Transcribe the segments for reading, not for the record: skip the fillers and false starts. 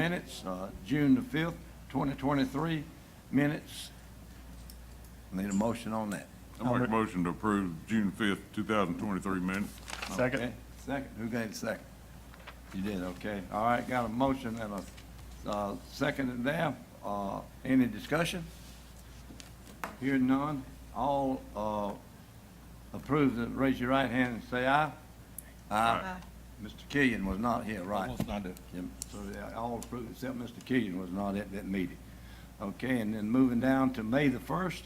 minutes, June the 5th, 2023 minutes. Need a motion on that. I make a motion to approve June 5th, 2023 minutes. Second. Okay, second. Who gave the second? You did, okay. All right, got a motion and a second there. Any discussion? Hearing none. All approve, raise your right hand and say aye. Aye. Mr. Killian was not here, right? So all approved except Mr. Killian was not at that meeting. Okay, and then moving down to May the 1st,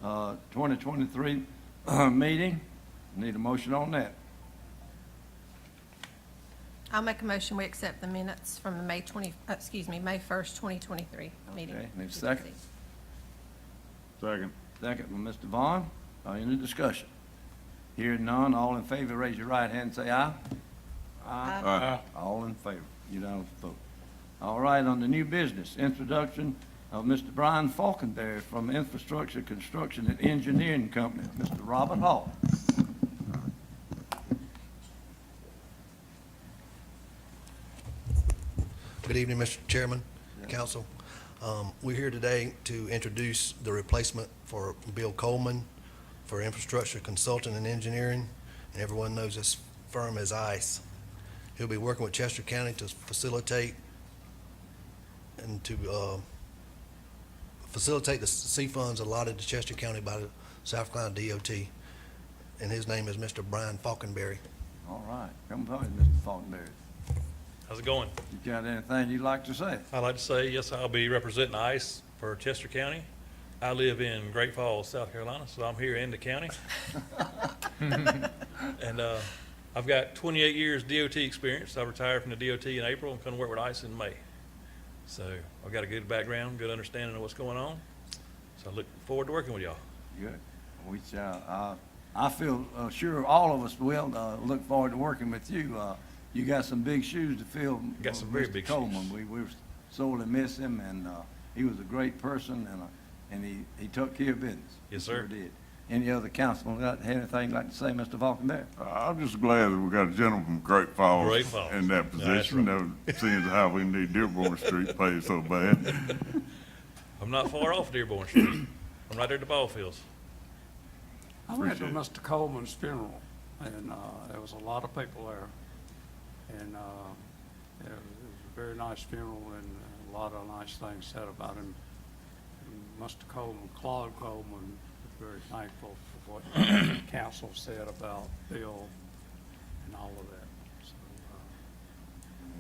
2023 meeting. Need a motion on that. I'll make a motion, we accept the minutes from the May 1st, 2023 meeting. Okay, need a second? Second. Second from Mr. Vaughn. Any discussion? Hearing none, all in favor, raise your right hand and say aye. Aye. All in favor, unanimous vote. All right, on the new business, introduction of Mr. Brian Falconberry from Infrastructure Construction and Engineering Company, Mr. Robert Hall. Good evening, Mr. Chairman, Council. We're here today to introduce the replacement for Bill Coleman for Infrastructure Consulting and Engineering, and everyone knows this firm as ICE. He'll be working with Chester County to facilitate the C funds allotted to Chester County by the South Carolina DOT, and his name is Mr. Brian Falconberry. All right, come forward, Mr. Falconberry. How's it going? You got anything you'd like to say? I'd like to say, yes, I'll be representing ICE for Chester County. I live in Great Falls, South Carolina, so I'm here in the county. And I've got 28 years DOT experience. I retired from the DOT in April and come to work with ICE in May. So I've got a good background, good understanding of what's going on. So I look forward to working with y'all. Good. Which, I feel sure all of us will look forward to working with you. You got some big shoes to fill. Got some very Mr. big Coleman. shoes. We sorely miss him, and he was a great person, and he took care of business. Yes, He sure sir. did. Any other councilman got anything like to say, Mr. Falconberry? I'm just glad that we got a gentleman from Great Falls Great Falls. in that That's position. That seems how we need Dearborn Street paid so bad. I'm not far off Dearborn Street. I'm right there at the ball fields. I went to Mr. Coleman's funeral, and there was a lot of people there. And it was a very nice funeral, and a lot of nice things said about him. And Mr. Coleman, Claude Coleman, was very thankful for what the council said about Bill and all of that. So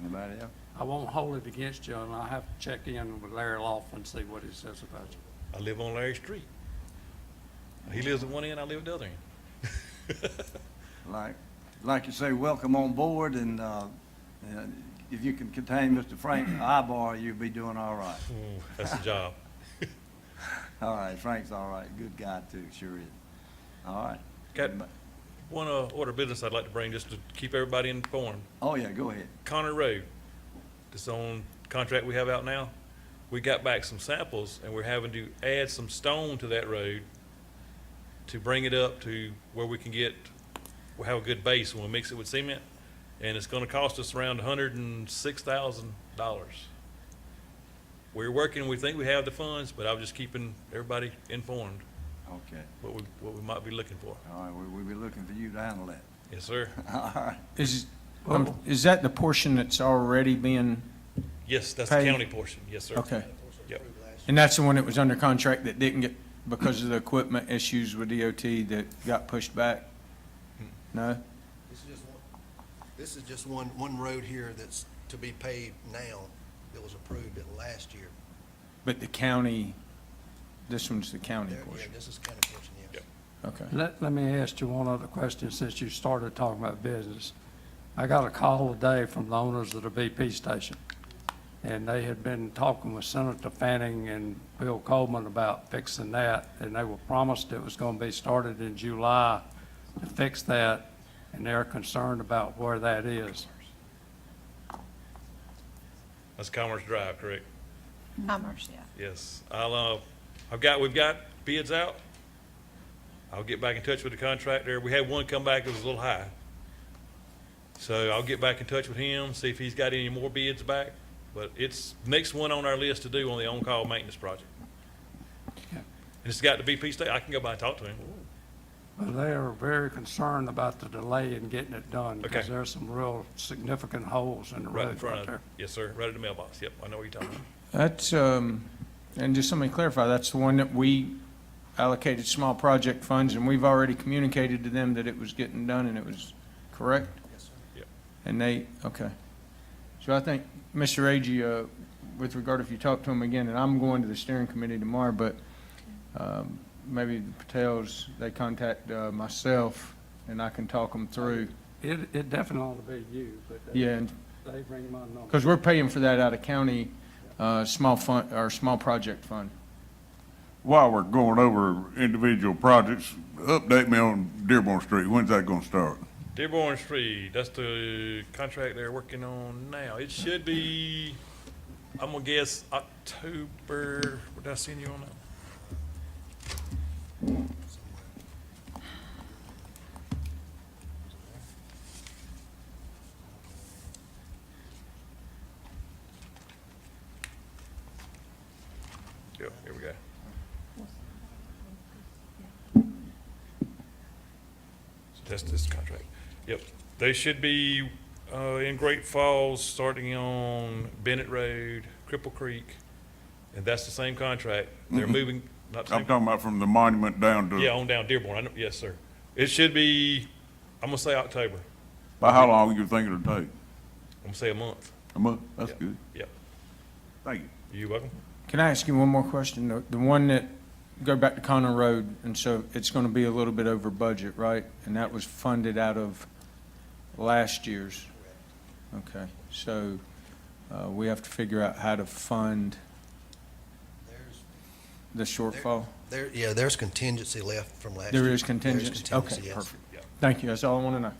Anybody else? I won't hold it against you, and I have to check in with Larry Laughlin and see what he says about you. I live on Larry Street. He lives at one end, I live at the other end. Like you say, welcome on board, and if you can contain Mr. Frank Ibar, you'll be doing all right. That's the job. All right, Frank's all right. Good guy, too, sure is. All right. Got one order of business I'd like to bring just to keep everybody informed. Oh, yeah, go ahead. Conner Road, this on contract we have out now, we got back some samples and we're having to add some stone to that road to bring it up to where we can we'll have a good base when we mix it with cement. And it's gonna cost us around $106,000. We're working, we think we have the funds, but I'm just keeping everybody informed Okay. what we might be looking for. All right, we'll be looking for you to handle that. Yes, sir. All right. Is that the portion that's already being, Yes, that's the Pay- county portion. Yes, sir. okay. Yep. And that's the one that was under contract that didn't get, because of the equipment issues with DOT that got pushed back? No? This is just one road here that's to be paved now that was approved last year. But the county, this one's the county There, yeah, portion? this is county portion, yes. Yep. Okay. Let me ask you one other question since you started talking about business. I got a call today from the owners of the BP station, and they had been talking with Senator Fanning and Bill Coleman about fixing that, and they were promised it was going to be started in July to fix that, and they're concerned about where that is. That's Commerce Drive, correct? Commerce, yeah. Yes. We've got bids out. I'll get back in touch with the contractor. We had one come back that was a little high. So I'll get back in touch with him, see if he's got any more bids back. but it's next one on our list to do on the on-call maintenance project. And it's got to be BP State. I can go by and talk to him. But they are very concerned about the delay in getting it done because Okay. there's some real significant holes in the Right in road front right of, there. yes, sir, right at the mailbox. Yep, I know what you're talking about. That's, and just let me clarify, that's the one that we allocated small project funds, and we've already communicated to them that it was getting done and it was correct? Yes, sir. Yep. And they, okay. So I think, Mr. Agee, with regard, if you talk to him again, and I'm going to the steering committee tomorrow, but maybe the Patels, they contact myself, and I can talk them through. It definitely ought to be you, but Yeah, and they bring my number. because we're paying for that out of county small fund, or small project fund. While we're going over individual projects, update me on Dearborn Street. When's that gonna start? Dearborn Street, that's the contract they're working on now. It should be, I'm gonna guess October, what did I send you on that? Yep, here we go. That's this contract. Yep. They should be in Great Falls, starting on Bennett Road, Cripple Creek, and that's the same contract. They're moving, not the I'm same, talking about from the monument down to. yeah, on down Dearborn. I know, yes, sir. It should be, I'm gonna say October. By how long you think it'll take? I'm gonna say a month. A month? That's Yep. good. Yep. Thank you. You welcome. Can I ask you one more question? The one that, go back to Connor Road, and so it's going to be a little bit over budget, right? And that was funded out of last year's? Okay, so we have to figure out how to fund There's, the shortfall? yeah, there's contingency left from last There year. is contingency? There's Okay, contingency, yes. perfect. Yeah. Thank you, that's all I want to know.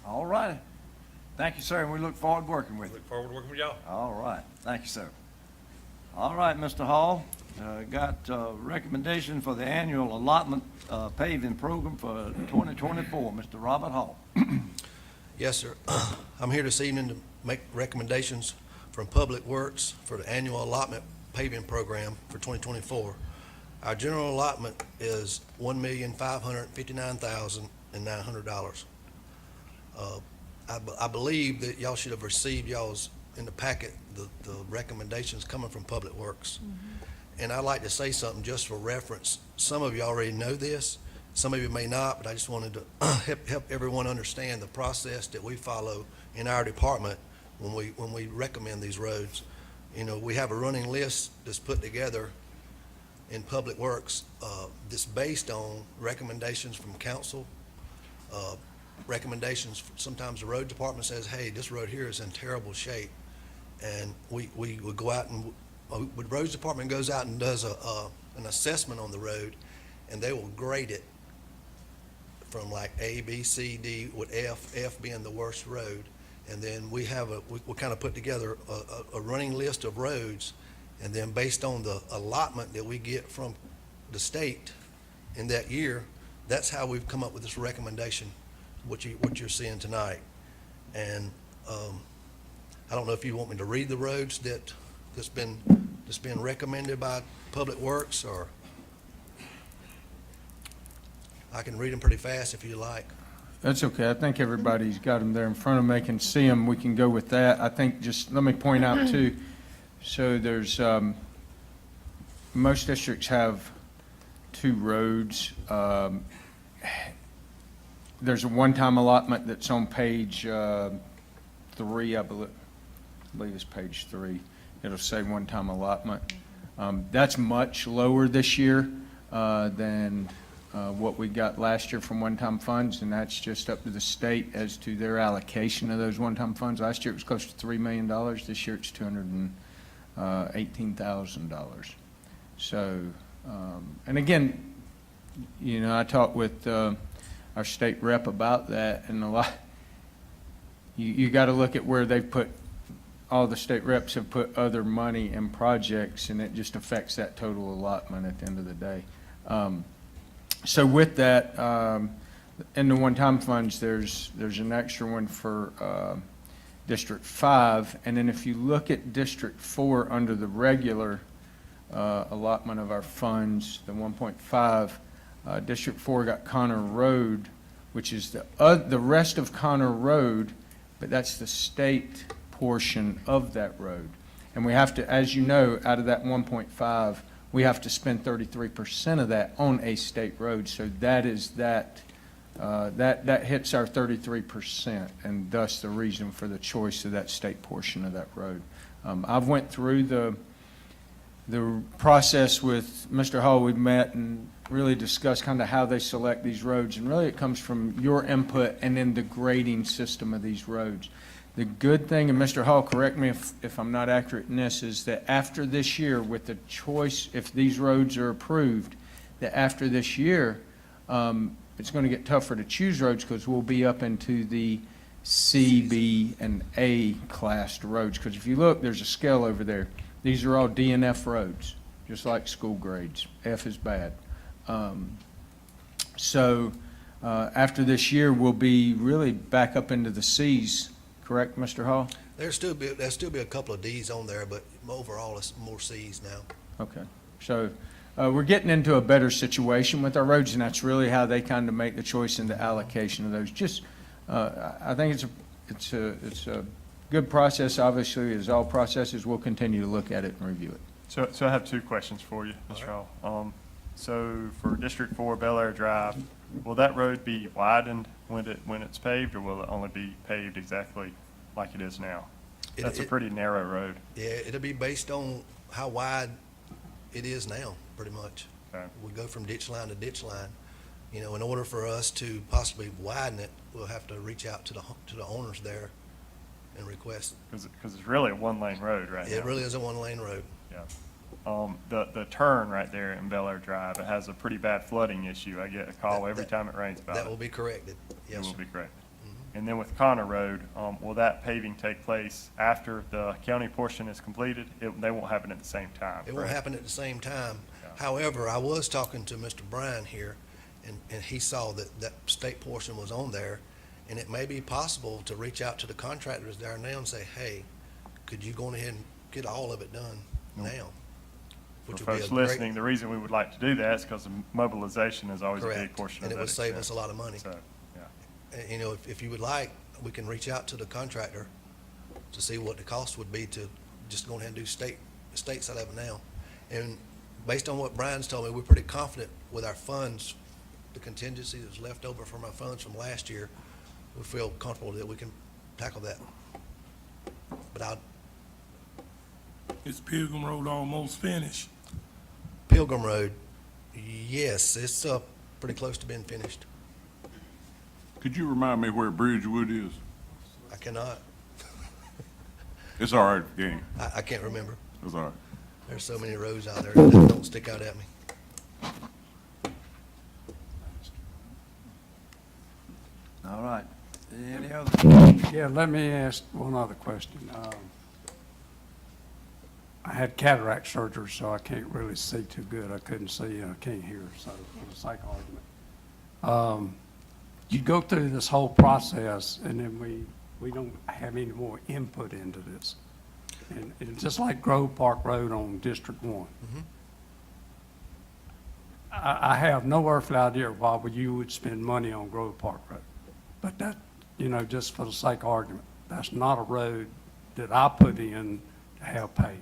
All righty. Thank you, sir, and we look forward to working with you. Look forward to working with y'all. All right, thank you, sir. All right, Mr. Hall, got recommendation for the annual allotment paving program for 2024. Mr. Robert Hall. Yes, sir. I'm here this evening to make recommendations from Public Works for the annual allotment paving program for 2024. Our general allotment is $1,559,900. I believe that y'all should have received y'all's, in the packet, the recommendations coming from Public Works. And I'd like to say something just for reference. Some of you already know this, some of you may not, but I just wanted to help everyone understand the process that we follow in our department when we recommend these roads. You know, we have a running list that's put together in Public Works that's based on recommendations from council, recommendations, sometimes the road department says, hey, this road here is in terrible shape. And we would go out and, the roads department goes out and does an assessment on the road, and they will grade it from like A, B, C, D, with F being the worst road. And then we have we kind of put together a running list of roads, and then based on the allotment that we get from the state in that year, that's how we've come up with this recommendation, what you're seeing tonight. And I don't know if you want me to read the roads that's been recommended by Public Works, or I can read them pretty fast if you like. That's okay, I think everybody's got them there in front of them, they can see them, we can go with that. I think, just let me point out too, so there's, most districts have two roads. There's a one-time allotment that's on page 3, I believe it's page 3. It'll say one-time allotment. That's much lower this year than what we got last year from one-time funds, and that's just up to the state as to their allocation of those one-time funds. Last year it was close to $3 million. This year it's $218,000. So, and again, you know, I talked with our state rep about that, and you got to look at where they've put, all the state reps have put other money in projects, and it just affects that total allotment at the end of the day. So with that, in the one-time funds, there's an extra one for District 5. And then if you look at District 4 under the regular allotment of our funds, the 1.5, District 4 got Connor Road, which is the rest of Connor Road, but that's the state portion of that road. And we have to, as you know, out of that 1.5, we have to spend 33% of that on a state road. So that is that hits our 33%, and thus the reason for the choice of that state portion of that road. I've went through the process with Mr. Hall. We've met and really discussed kind of how they select these roads, and really it comes from your input and then the grading system of these roads. The good thing, and Mr. Hall, correct me if I'm not accurate in this, is that after this year, with the choice, if these roads are approved, that after this year, it's going to get tougher to choose roads because we'll be up into the C, B, and A classed roads. Because if you look, there's a scale over there. These are all D and F roads, just like school grades. F is bad. After this year, we'll be really back up into the Cs, correct, Mr. Hall? There'll still be a couple of Ds on there, but overall, it's more Cs now. Okay. So we're getting into a better situation with our roads, and that's really how they kind of make the choice in the allocation of those. Just, I think it's a good process. Obviously, as all processes, we'll continue to look at it and review it. So I have two questions for you, Mr. Hall. So for District 4 Bel Air Drive, will that road be widened when it's paved, or will it only be paved exactly like it is now? That's a pretty narrow road. Yeah, it'll be based on how wide it is now, pretty much. Okay. We go from ditch line to ditch line. You know, in order for us to possibly widen it, we'll have to reach out to the owners there and request. Because it's really a one-lane road right now. It really is a one-lane road. Yeah. The turn right there in Bel Air Drive, it has a pretty bad flooding issue. I get a call every time it rains about it. That will be corrected. It Yes, will sir. be corrected. And then with Connor Road, will that paving take place after the county portion is completed? They won't happen at the same time, It won't correct? happen at the same time. Yeah. However, I was talking to Mr. Bryan here, and he saw that state portion was on there, and it may be possible to reach out to the contractors there now and say, hey, could you go ahead and get all of it done now? For Which would be folks a great- listening, the reason we would like to do that is because mobilization is always a big Correct. portion of And that it would save us expense. a lot of money. So, yeah. And, you know, if you would like, we can reach out to the contractor to see what the cost would be to just go ahead and do state side of it now. And based on what Brian's told me, we're pretty confident with our funds, the contingency that's left over from our funds from last year. We feel comfortable that we can tackle that. But Is Pilgrim Road almost finished? Pilgrim Road, yes, it's pretty close to being finished. Could you remind me where Bridgewood is? I cannot, It's all right, gang. I can't remember. It's all right. There's so many roads out there that don't stick out at me. All right. Any other? Yeah, let me ask one other question. I had cataract surgery, so I can't really see too good. I couldn't see and I can't hear, so for the sake of argument. You go through this whole process, and then we don't have any more input into this. And it's just like Grove Park Road on District 1. I have no earthly idea why you would spend money on Grove Park Road. But that, just for the sake of argument, that's not a road that I put in to have paved.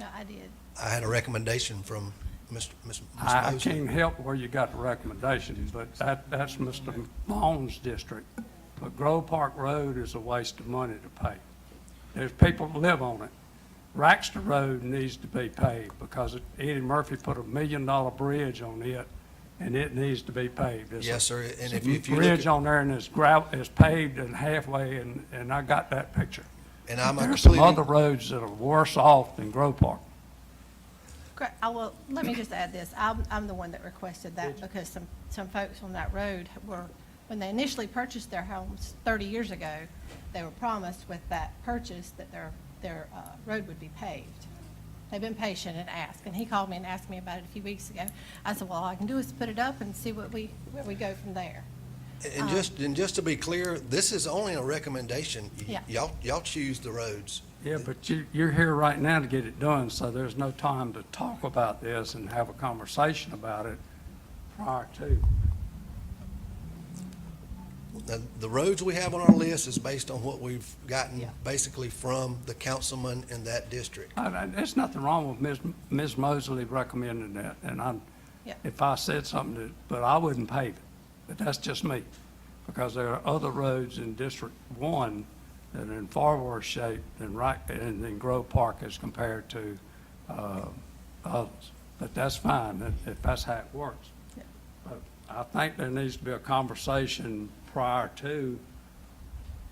No, I did. I had a recommendation from Mr. I Mosley. can't help where you got the recommendation, but that's Mr. Long's district. But Grove Park Road is a waste of money to pay. There's people that live on it. Raxter Road needs to be paved because Eddie Murphy put $1 million bridge on it, and it needs to be paved. It's a- Yes, sir, and it's if a you look bridge at, on there, and it's paved and halfway, and I got that picture. and I'm a There's some other completely, roads that are worse off than Grove Park. Correct. Let me just add this. I'm the one that requested that because some folks on that road were, when they initially purchased their homes 30 years ago, they were promised with that purchase that their road would be paved. They've been patient and asked, and he called me and asked me about it a few weeks ago. I said, well, all I can do is put it up and see where we go from there. And just to be clear, this is only a recommendation. Yeah. Y'all choose the roads. Yeah, but you're here right now to get it done, so there's no time to talk about this and have a conversation about it prior to. The roads we have on our list is based on what we've gotten Yeah. basically from the councilman in that district. There's nothing wrong with Ms. Mosley recommending that, and Yeah. if I said something that, but I wouldn't pave it. But that's just me, because there are other roads in District One that are in far worse shape than Grove Park as compared to, others. But that's fine, if that's how it works. Yeah. But I think there needs to be a conversation prior to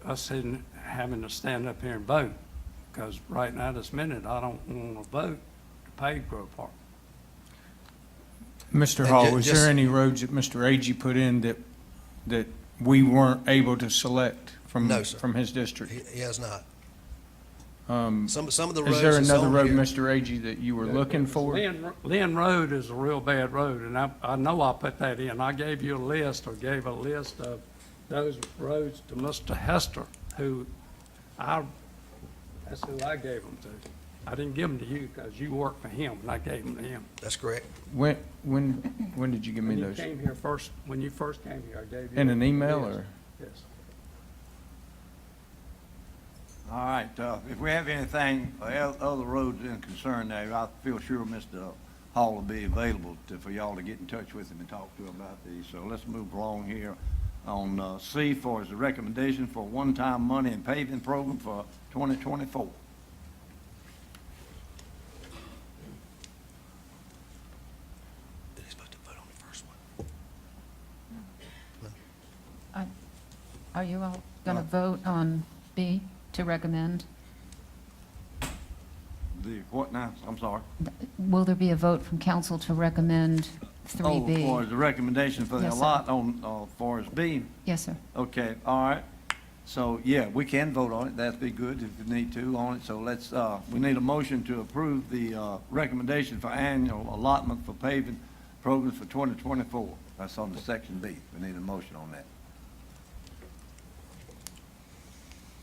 us having to stand up here and vote. Because right now, this minute, I don't want to vote to pave Grove Park. Mr. And Hall, was just- there any roads that Mr. Agee put in that we weren't able to select from? No, sir. From his district? He has not. Um, Some of the roads. Is there that's another on road, here- Mr. Agee, that you were looking for? Lynn Road is a real bad road, and I know I put that in. I gave you a list, or gave a list of those roads to Mr. Hester, that's who I gave them to. I didn't give them to you, because you worked for him, and I gave them to him. That's correct. When did you give me When you those? came here first, when you first came here, I gave you. In an a email, list. or? Yes. All right, if we have anything, other roads in concern there, I feel sure Mr. Hall will be available for y'all to get in touch with him and talk to him about these. So let's move along here on C for the recommendation for one-time money and paving program for 2024. He's supposed to vote on the first one. Are you all going to vote on B to recommend? The, what now? I'm sorry. Will there be a vote from council to recommend Oh, 3B? for the recommendation for the Yes, sir. allot on, for us B. Yes, sir. Okay, all right. So, yeah, we can vote on it. That'd be good if we need to on it. So let's, we need a motion to approve the, recommendation for annual allotment for paving programs for 2024. That's on the section B. We need a motion on that.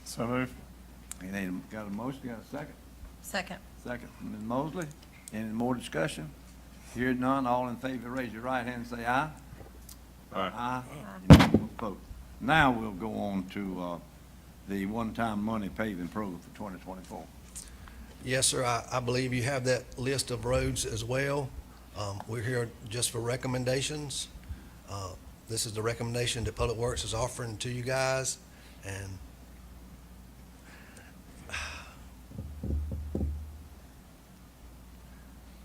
So move. You need, got a motion, got a second? Second. Second, Ms. Mosley. Any more discussion? Hearing none, all in favor, raise your right hand and say aye. Aye. Unanimous vote. Now we'll go on to, the one-time money paving program for 2024. Yes, sir. I believe you have that list of roads as well. We're here just for recommendations. This is the recommendation that Public Works is offering to you guys, and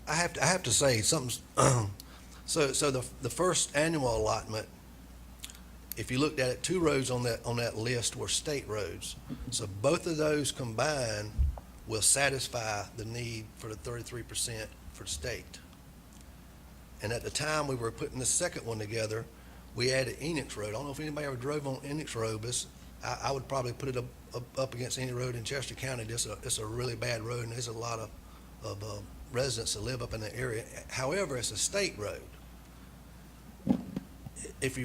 I have to say something. So the first annual allotment, if you looked at it, 2 roads on that list were state roads. So both of those combined will satisfy the need for the 33% for the state. And at the time we were putting the second one together, we added Enix Road. I don't know if anybody ever drove on Enix Road, but I would probably put it up against any road in Chester County. It's a really bad road, and there's a lot of residents that live up in the area. However, it's a state road. If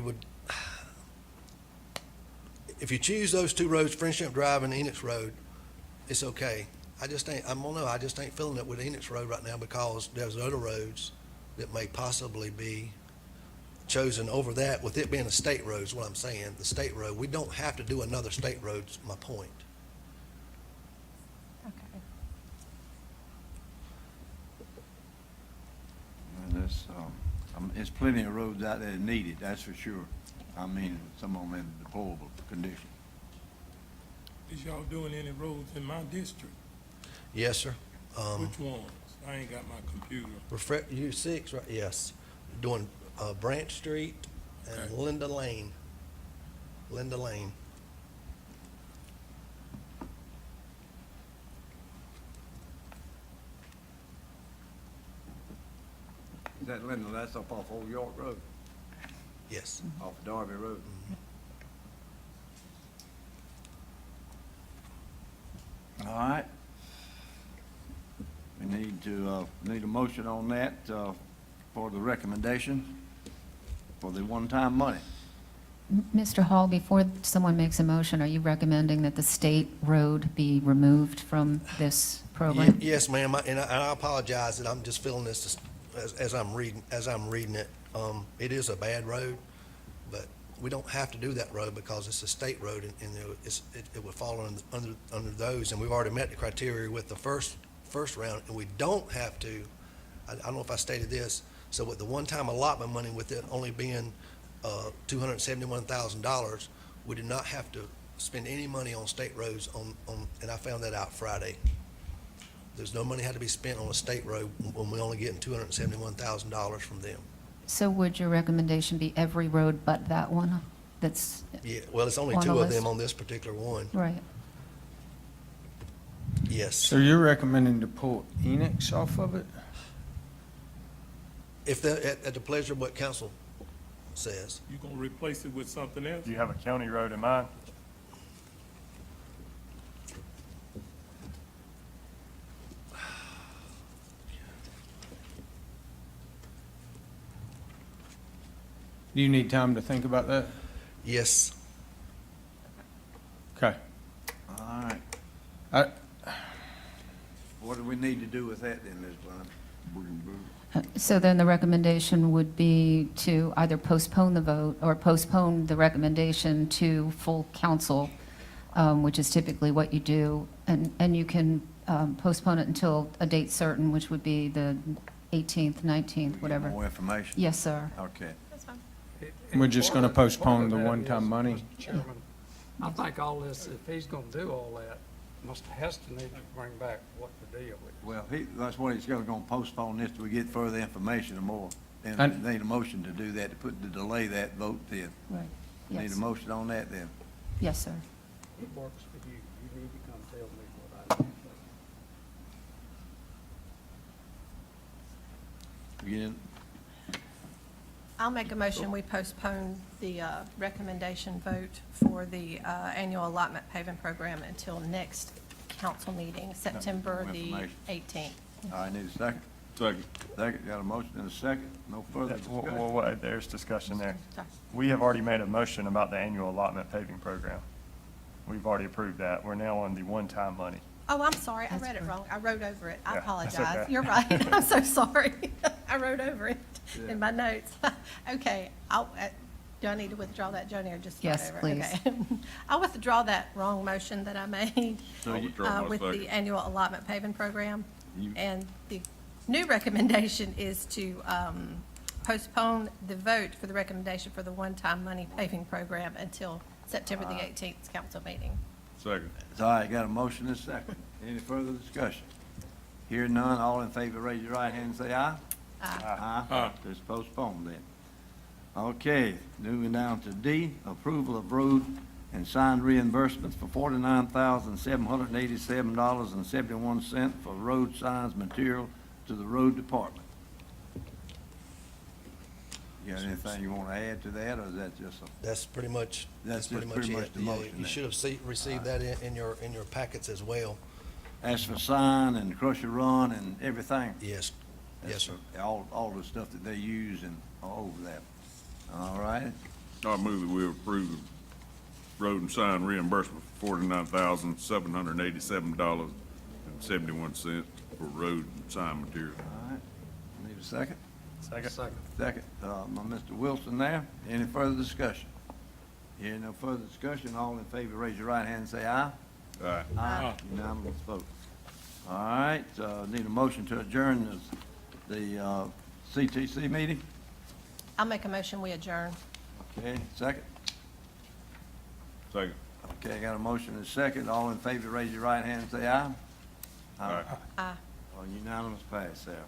you choose those 2 roads, Friendship Drive and Enix Road, it's okay. I just ain't feeling it with Enix Road right now, because there's other roads that may possibly be chosen over that, with it being a state road is what I'm saying, the state road. We don't have to do another state road, is my point. Okay. And there's plenty of roads out there that need it, that's for sure. I mean, some of them in deplorable condition. Is y'all doing any roads in my district? Yes, sir. Which ones? I ain't got my computer. U6, right, yes. Doing Branch Street and Okay. Linda Lane. Linda Lane. Is that Linda, that's up off Old York Road, Yes. off Darby Road. All right. We need a motion on that, for the recommendation for the one-time money. Mr. Hall, before someone makes a motion, are you recommending that the state road be removed from this program? Yes, ma'am, and I apologize that I'm just feeling this as I'm reading it. It is a bad road, but we don't have to do that road because it's a state road, and it would fall under those, and we've already met the criteria with the first round, and we don't have to, I don't know if I stated this, so with the one-time allotment money, with it only being $271,000, we do not have to spend any money on state roads and I found that out Friday. There's no money had to be spent on a state road when we're only getting $271,000 from them. So would your recommendation be every road but that one that's, Yeah, well, it's only On the two of list. them on this particular one. right? Yes. So you're recommending to pull Enix off of it? If at the pleasure of what council says. You gonna replace it with something else? Do you have a county road in mind? Do you need time to think about that? Yes. Okay. All right. I- What do we need to do with that then, Ms. Blunt? So then the recommendation would be to either postpone the vote or postpone the recommendation to full council, which is typically what you do. And you can postpone it until a date certain, which would be the 18th, 19th, Get whatever. more information? Yes, sir. Okay. That's fine. We're just gonna postpone the Part of that one-time is, money? Mr. Chairman, I think all this, if he's gonna do all that, Mr. Heston needs to bring back what the deal is. Well, that's what he's gonna postpone this till we get further information or more. And And- need a motion to do that, to delay that vote then. Right. Need Yes. a motion on that then. Yes, sir. It works for you. You need to come tell me what I think. Again, I'll make a motion, we postpone the recommendation vote for the annual allotment paving program until next council meeting, September the information. 18th. all right, need a second? Second. Second, got a motion and a second, no further discussion. Well, there's discussion there. Sorry. We have already made a motion about the annual allotment paving program. We've already approved that. We're now on the one-time money. Oh, I'm sorry, I That's read it correct. wrong. I wrote over it. I Yeah, that's apologize. okay. You're right. I'm so sorry. I wrote over it Yeah. in my notes. Okay, do I need to withdraw that, Joni, or just start Yes, over? please. Okay. I'll withdraw that wrong motion that I made So you- with the annual allotment paving program. You- And the new recommendation is to postpone the vote for the recommendation for the one-time money paving program until September the 18th council meeting. Second. All right, got a motion and a second. Any further discussion? Hearing none, all in favor, raise your right hand and say aye. Aye. It's postponed then. Okay, moving down to D, approval of road and sign reimbursements for $49,787.71 for road signs material to the road department. You got anything you want to add to that, or is that just a? That's pretty much, That's that's pretty just much pretty much it. the Yeah, motion you then. should have received that in your packets as well. As for sign and crusher run and everything? Yes, yes, sir. All the stuff that they use and all over that. All right, I move that we approve the road and sign reimbursement for $49,787.71 for road and sign material. all right. Need a second? Second. Second, my Mr. Wilson there. Any further discussion? Hearing no further discussion, all in favor, raise your right hand and say aye. Aye. Aye. Unanimous vote. All right, need a motion to adjourn the CTC meeting? I'll make a motion, we adjourn. Okay, second? Second. Okay, got a motion and a second. All in favor, raise your right hand and say aye. Aye. Aye. Unanimous pass there.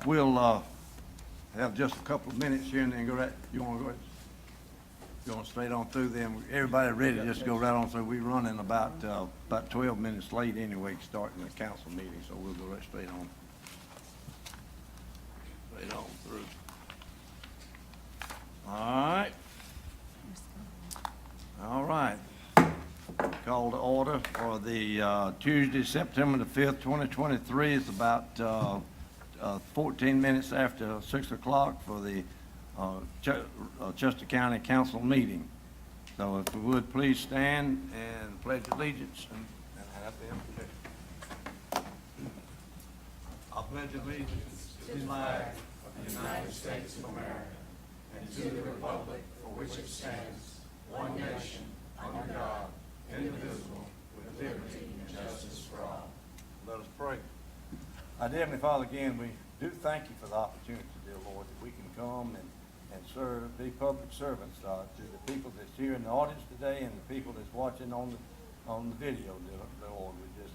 We'll have just a couple of minutes here and then go right, you want to go, going straight on through them. Everybody ready, just go right on through. We're running about 12 minutes late anyway, starting the council meeting, so we'll go right straight on. Straight on through. All right. Call to order for the Tuesday, September the 5th, 2023. It's about 14 minutes after 6 o'clock for the Chester County Council meeting. So if we would, please stand and pledge allegiance and have the invocation. I pledge allegiance to the flag of the United States of America and to the republic for which it stands, one nation, under God, indivisible, with liberty and justice for all. Let us pray. Our dear Heavenly Father, again, we do thank you for the opportunity, dear Lord, that we can come and serve, be public servants to the people that's here in the audience today and the people that's watching on the video, dear Lord. We just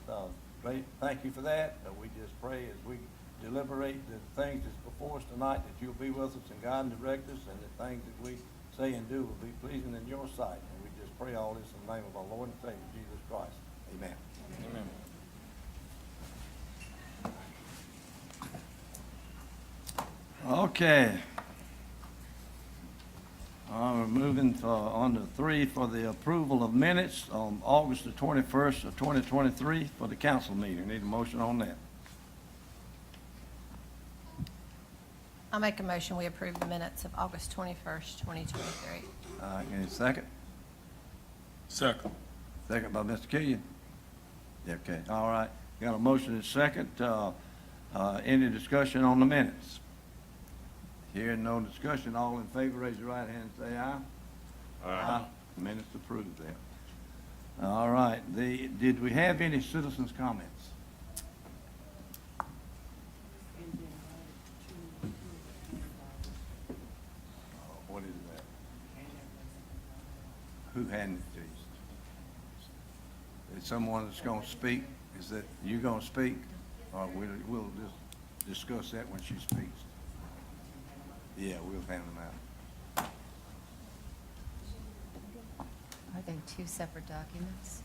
thank you for that. We just pray as we deliberate the things that's before us tonight, that you'll be with us and guide and direct us, and the things that we say and do will be pleasing in your sight. And we just pray all this in the name of our Lord and Savior, Jesus Christ. Amen. Amen. Okay. We're moving on to 3 for the approval of minutes on August the 21st of 2023 for the council meeting. Need a motion on that. I'll make a motion, we approve the minutes of August 21st, 2023. Any second? Second. Second by Mr. Killian. Okay, all right. Got a motion and second. Any discussion on the minutes? Hearing no discussion, all in favor, raise your right hand and say aye. Aye. Minutes approved there. All right, did we have any citizens' comments? What is that? Who handed it to you? Is someone that's gonna speak? Is that you gonna speak? Or we'll just discuss that when she speaks. Yeah, we'll hand them out. Are they two separate documents?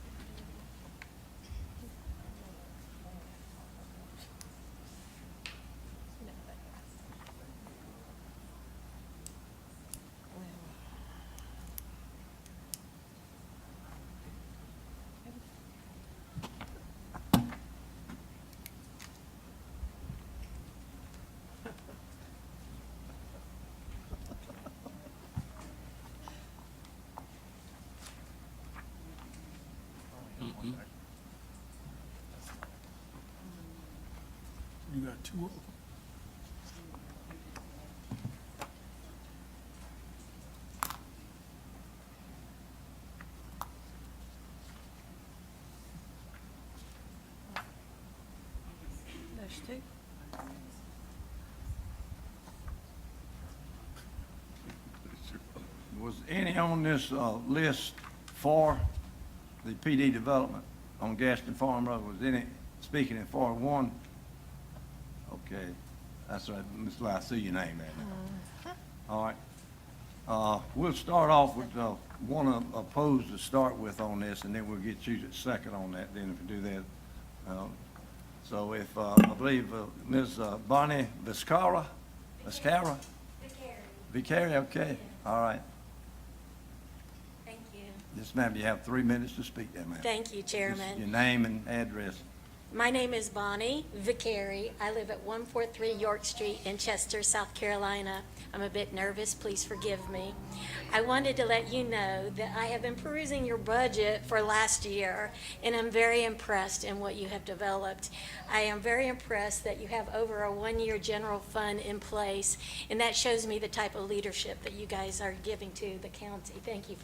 You got 2 of them. Those two? Was any on this list for the PD development on Gaston Farm Road? Was any speaking in 4-1? Okay, that's right, Ms. Lai, I see your name there now. All right. We'll start off with one opposed to start with on this, and then we'll get you to second on that, then if we do that. So if, I believe, Ms. Bonnie Viscara? Vicari, okay, all right. Thank you. Yes, ma'am, you have 3 minutes to speak there, ma'am. Thank you, Just your Chairman. name and address. My name is Bonnie Vicari. I live at 143 York Street in Chester, South Carolina. I'm a bit nervous, please forgive me. I wanted to let you know that I have been perusing your budget for last year, and I'm very impressed in what you have developed. I am very impressed that you have over a 1-year general fund in place, and that shows me the type of leadership that you guys are giving to the county. Thank you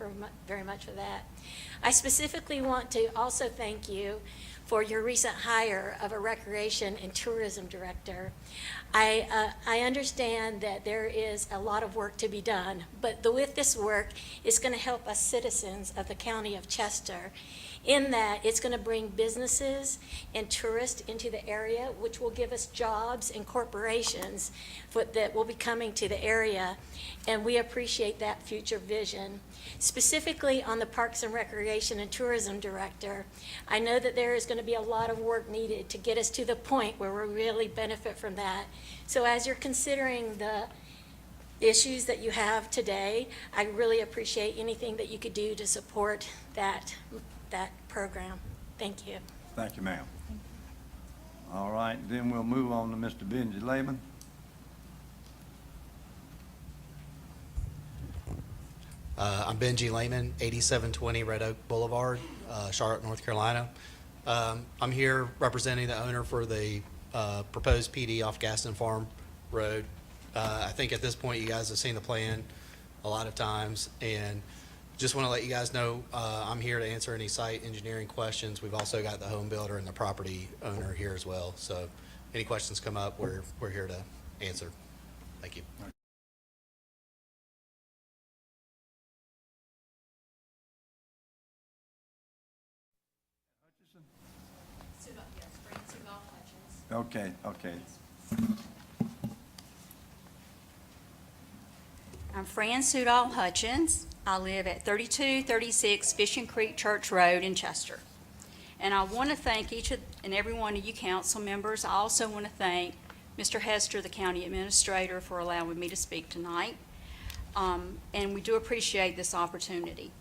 very much for that. I specifically want to also thank you for your recent hire of a recreation and tourism director. I understand that there is a lot of work to be done, but with this work, it's going to help us citizens of the county of Chester in that it's going to bring businesses and tourists into the area, which will give us jobs and corporations that will be coming to the area, and we appreciate that future vision. Specifically on the Parks and Recreation and Tourism Director, I know that there is going to be a lot of work needed to get us to the point where we really benefit from that. So as you're considering the issues that you have today, I really appreciate anything that you could do to support that program. Thank you. Thank you, ma'am. All right, then we'll move on to Mr. Benji Lehman. I'm Benji Lehman, 8720 Red Oak Boulevard, Charlotte, North Carolina. I'm here representing the owner for the proposed PD off Gaston Farm Road. I think at this point, you guys have seen the plan a lot of times, and just want to let you guys know I'm here to answer any site engineering questions. We've also got the home builder and the property owner here as well. So any questions come up, we're here to answer. Thank you. Okay, okay. I'm Fran Sudall Hutchins. I live at 3236 Fishing Creek Church Road in Chester. And I want to thank each and every one of you council members. I also want to thank Mr. Hester, the county administrator, for allowing me to speak tonight. And we do appreciate this opportunity.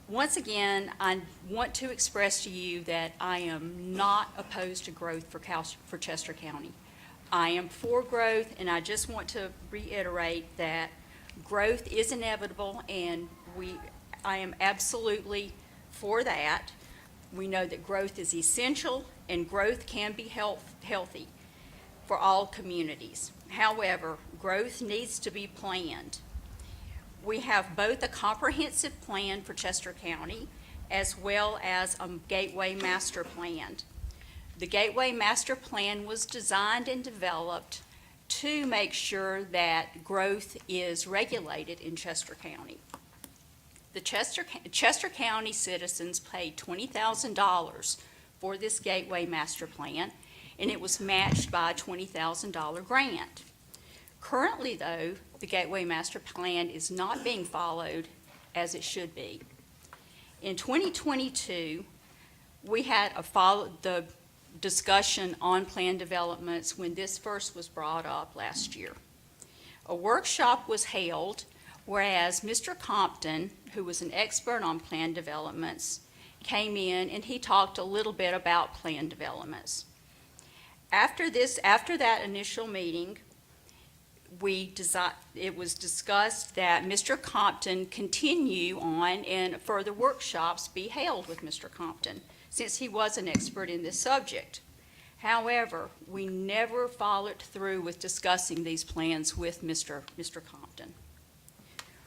Once again, I want to express to you that I am not opposed to growth for Chester County. I am for growth, and I just want to reiterate that growth is inevitable, and I am absolutely for that. We know that growth is essential, and growth can be healthy for all communities. However, growth needs to be planned. We have both a comprehensive plan for Chester County as well as a Gateway Master Plan. The Gateway Master Plan was designed and developed to make sure that growth is regulated in Chester County. The Chester County citizens paid $20,000 for this Gateway Master Plan, and it was matched by a $20,000 grant. Currently, though, the Gateway Master Plan is not being followed as it should be. In 2022, we had the discussion on planned developments when this first was brought up last year. A workshop was held, whereas Mr. Compton, who was an expert on planned developments, came in and he talked a little bit about planned developments. After that initial meeting, it was discussed that Mr. Compton continue on and further workshops be held with Mr. Compton, since he was an expert in this subject. However, we never followed through with discussing these plans with Mr. Compton.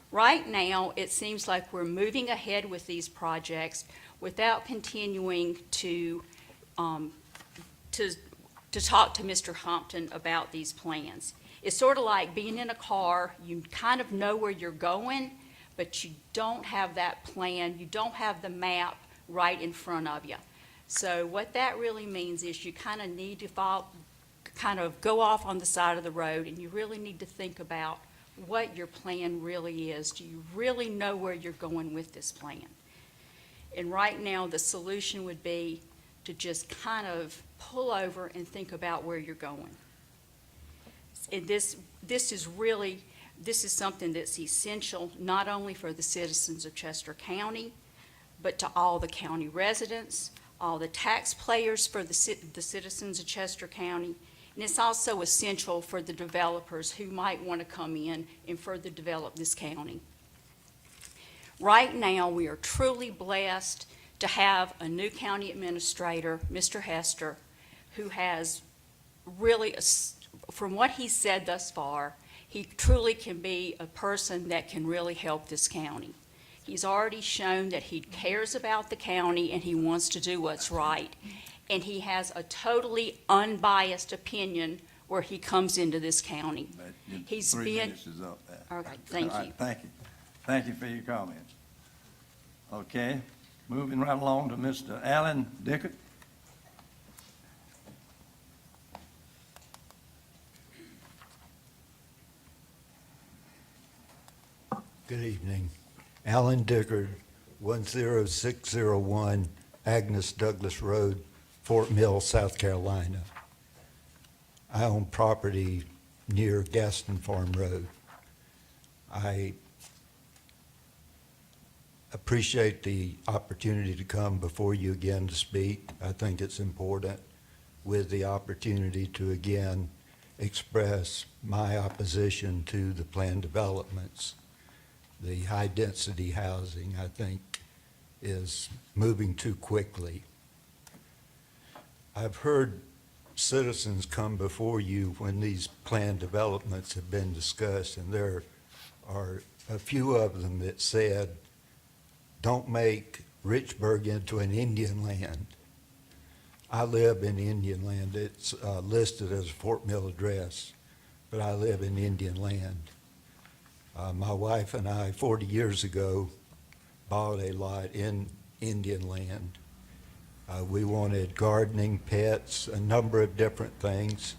Right now, it seems like we're moving ahead with these projects without continuing to talk to Mr. Compton about these plans. It's sort of like being in a car. You kind of know where you're going, but you don't have that plan. You don't have the map right in front of you. So what that really means is you kind of need to go off on the side of the road, and you really need to think about what your plan really is. Do you really know where you're going with this plan? And right now, the solution would be to just kind of pull over and think about where you're going. And this is something that's essential not only for the citizens of Chester County, but to all the county residents, all the taxpayers for the citizens of Chester County, and it's also essential for the developers who might want to come in and further develop this county. Right now, we are truly blessed to have a new county administrator, Mr. Hester, who has really, from what he said thus far, he truly can be a person that can really help this county. He's already shown that he cares about the county and he wants to do what's right. And he has a totally unbiased opinion where he comes into this county. But your He's 3 been- minutes is up there. Okay, thank All right, you. thank you. Thank you for your comments. Okay, moving right along to Mr. Alan Dickert. Good evening. Alan Dickard, 10601 Agnes Douglas Road, Fort Mill, South Carolina. I own property near Gaston Farm Road. I appreciate the opportunity to come before you again to speak. I think it's important with the opportunity to again express my opposition to the planned developments. The high-density housing, I think, is moving too quickly. I've heard citizens come before you when these planned developments have been discussed, and there are a few of them that said, don't make Richburg into an Indian land. I live in Indian land. It's listed as a Fort Mill address, but I live in Indian land. My wife and I, 40 years ago, bought a lot in Indian land. We wanted gardening, pets, a number of different things,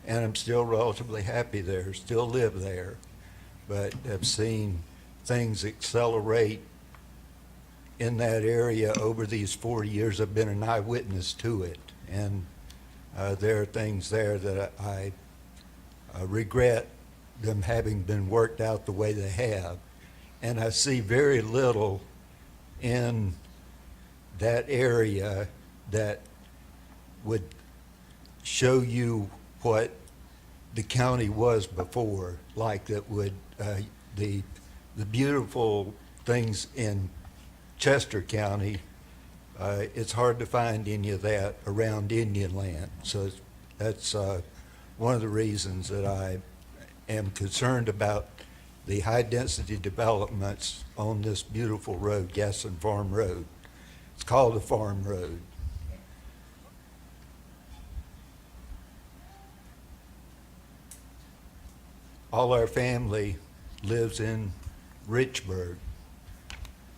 and I'm still relatively happy there, still live there, but have seen things accelerate in that area over these 40 years. I've been an eyewitness to it, and there are things there that I regret them having been worked out the way they have. And I see very little in that area that would show you what the county was before, like that would, the beautiful things in Chester County, it's hard to find any of that around Indian land. So that's one of the reasons that I am concerned about the high-density developments on this beautiful road, Gaston Farm Road. It's called a farm road. All our family lives in Richburg.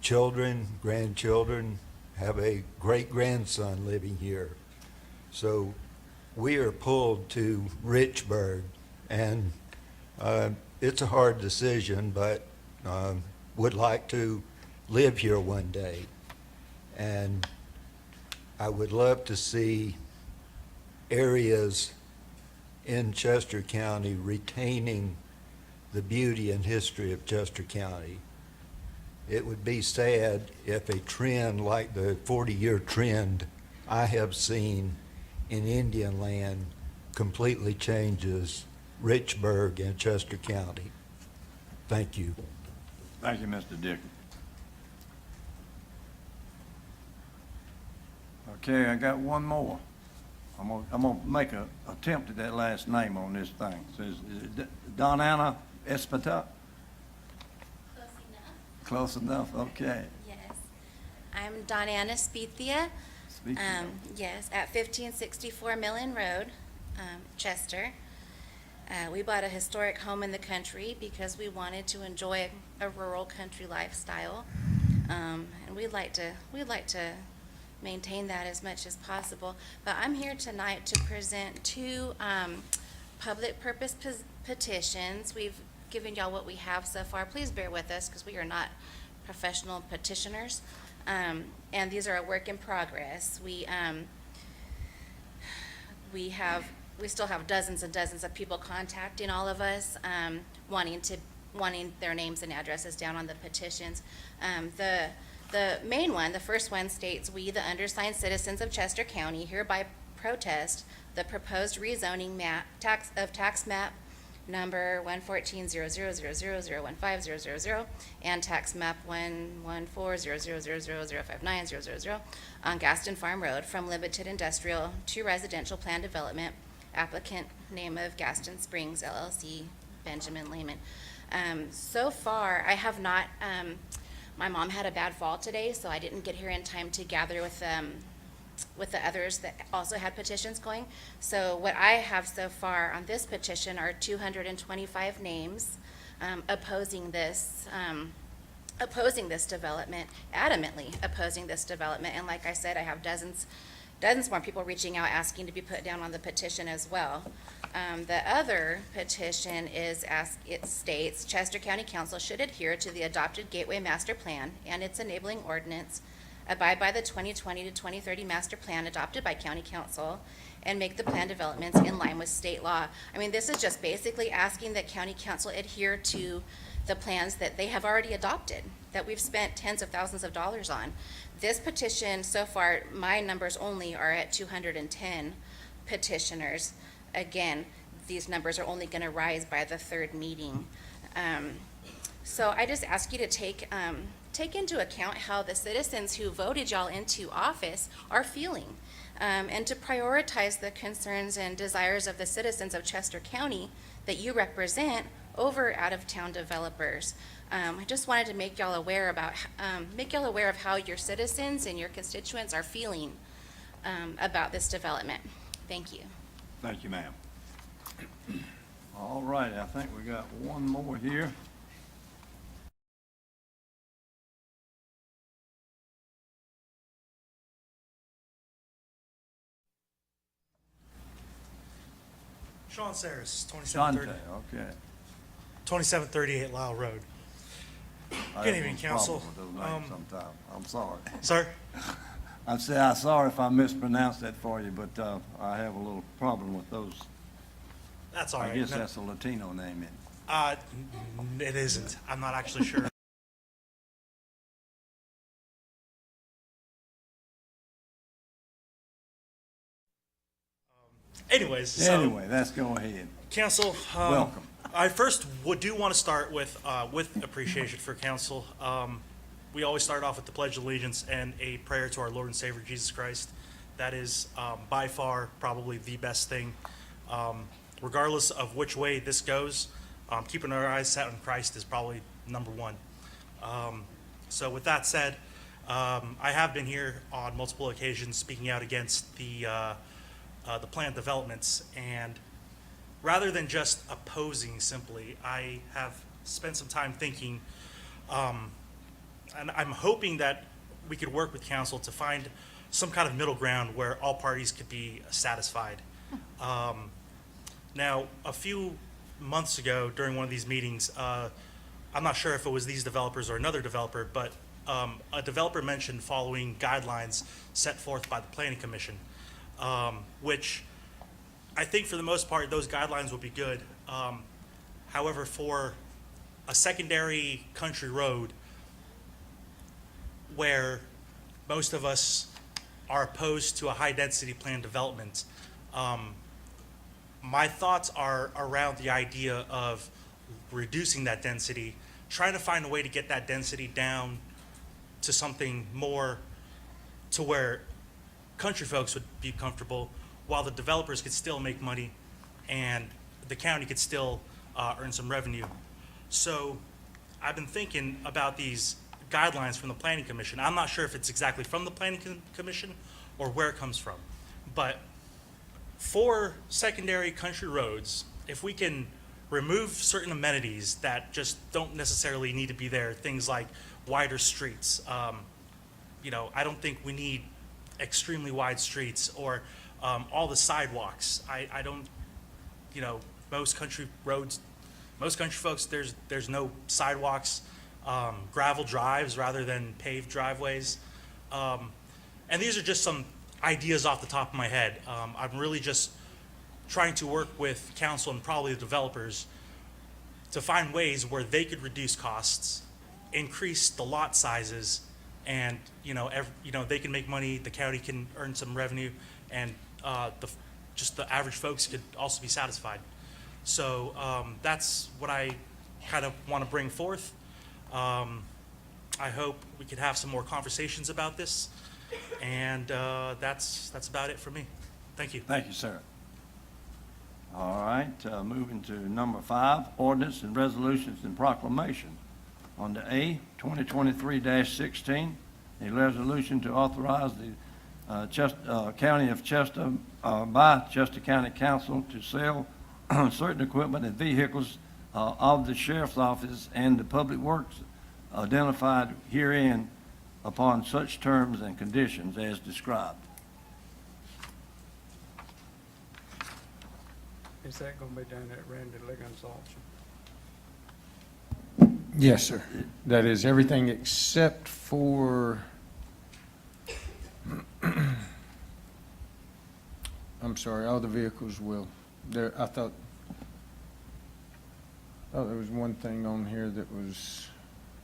Children, grandchildren, have a great-grandson living here. So we are pulled to Richburg, and it's a hard decision, but would like to live here one day. And I would love to see areas in Chester County retaining the beauty and history of Chester County. It would be sad if a trend like the 40-year trend I have seen in Indian land completely changes Richburg and Chester County. Thank you. Thank you, Mr. Dickey. Okay, I got one more. I'm gonna make an attempt at that last name on this thing. So is it Donanna Espata? Close enough. Close enough, okay. Yes. I'm Donanna Spethia. Speak to them. Yes, at 1564 Millen Road, Chester. We bought a historic home in the country because we wanted to enjoy a rural country lifestyle. And we'd like to maintain that as much as possible. But I'm here tonight to present two public purpose petitions. We've given y'all what we have so far. Please bear with us because we are not professional petitioners. And these are a work in progress. We still have dozens and dozens of people contacting all of us, wanting their names and addresses down on the petitions. The main one, the first one states, "We, the undersigned citizens of Chester County, hereby protest the proposed rezoning tax map number 1140000015000 and tax map 1140000059000 on Gaston Farm Road from limited industrial to residential plan development. Applicant name of Gaston Springs LLC, Benjamin Lehman." So far, I have not, my mom had a bad fall today, so I didn't get here in time to gather with the others that also had petitions going. So what I have so far on this petition are 225 names opposing this development, adamantly opposing this development. And like I said, I have dozens more people reaching out asking to be put down on the petition as well. The other petition is, as it states, Chester County Council should adhere to the adopted Gateway Master Plan and its enabling ordinance, abide by the 2020 to 2030 Master Plan adopted by County Council, and make the plan developments in line with state law. I mean, this is just basically asking that County Council adhere to the plans that they have already adopted, that we've spent tens of thousands of dollars on. This petition, so far, my numbers only are at 210 petitioners. Again, these numbers are only going to rise by the third meeting. So I just ask you to take into account how the citizens who voted y'all into office are feeling, and to prioritize the concerns and desires of the citizens of Chester County that you represent over out-of-town developers. I just wanted to make y'all aware of how your citizens and your constituents are feeling about this development. Thank you. Thank you, ma'am. All right, I think we got one more here. Sean Saris, Shante, okay. 2738 Lyle Road. I Good have evening, a Council. problem with those names sometimes. I'm sorry. Sir? I'm sorry if I mispronounced that for you, but I have a little problem with those. That's all right. I guess No, that's a Latino name, isn't it? it isn't. I'm not actually sure. Anyways, so, Anyway, let's go ahead. Council, Welcome. I first do want to start with appreciation for Council. We always start off with the Pledge of Allegiance and a prayer to our Lord and Savior Jesus Christ. That is by far probably the best thing. Regardless of which way this goes, keeping our eyes set on Christ is probably number one. So with that said, I have been here on multiple occasions speaking out against the planned developments, and rather than just opposing simply, I have spent some time thinking, and I'm hoping that we could work with council to find some kind of middle ground where all parties could be satisfied. Now, a few months ago during one of these meetings, I'm not sure if it was these developers or another developer, but a developer mentioned following guidelines set forth by the Planning Commission, which I think for the most part, those guidelines would be good. However, for a secondary country road where most of us are opposed to a high-density planned development, my thoughts are around the idea of reducing that density, trying to find a way to get that density down to something more to where country folks would be comfortable, while the developers could still make money and the county could still earn some revenue. So I've been thinking about these guidelines from the Planning Commission. I'm not sure if it's exactly from the Planning Commission or where it comes from, but for secondary country roads, if we can remove certain amenities that just don't necessarily need to be there, things like wider streets, I don't think we need extremely wide streets or all the sidewalks. I don't, most country roads, most country folks, there's no sidewalks, gravel drives rather than paved driveways. And these are just some ideas off the top of my head. I'm really just trying to work with council and probably the developers to find ways where they could reduce costs, increase the lot sizes, and they can make money, the county can earn some revenue, and just the average folks could also be satisfied. So that's what I kind of want to bring forth. I hope we could have some more conversations about this, and that's about it for me. Thank you. Thank you, sir. All right, moving to number 5, ordinance and resolutions and proclamation. On the A, 2023-16, a resolution to authorize the County of Chester, by Chester County Council to sell certain equipment and vehicles of the Sheriff's Office and the Public Works identified herein upon such terms and conditions as described. Is that gonna be down at Randy Liggins' auction? Yes, sir. That is everything except for, I'm sorry, all the vehicles will. I thought there was one thing on here that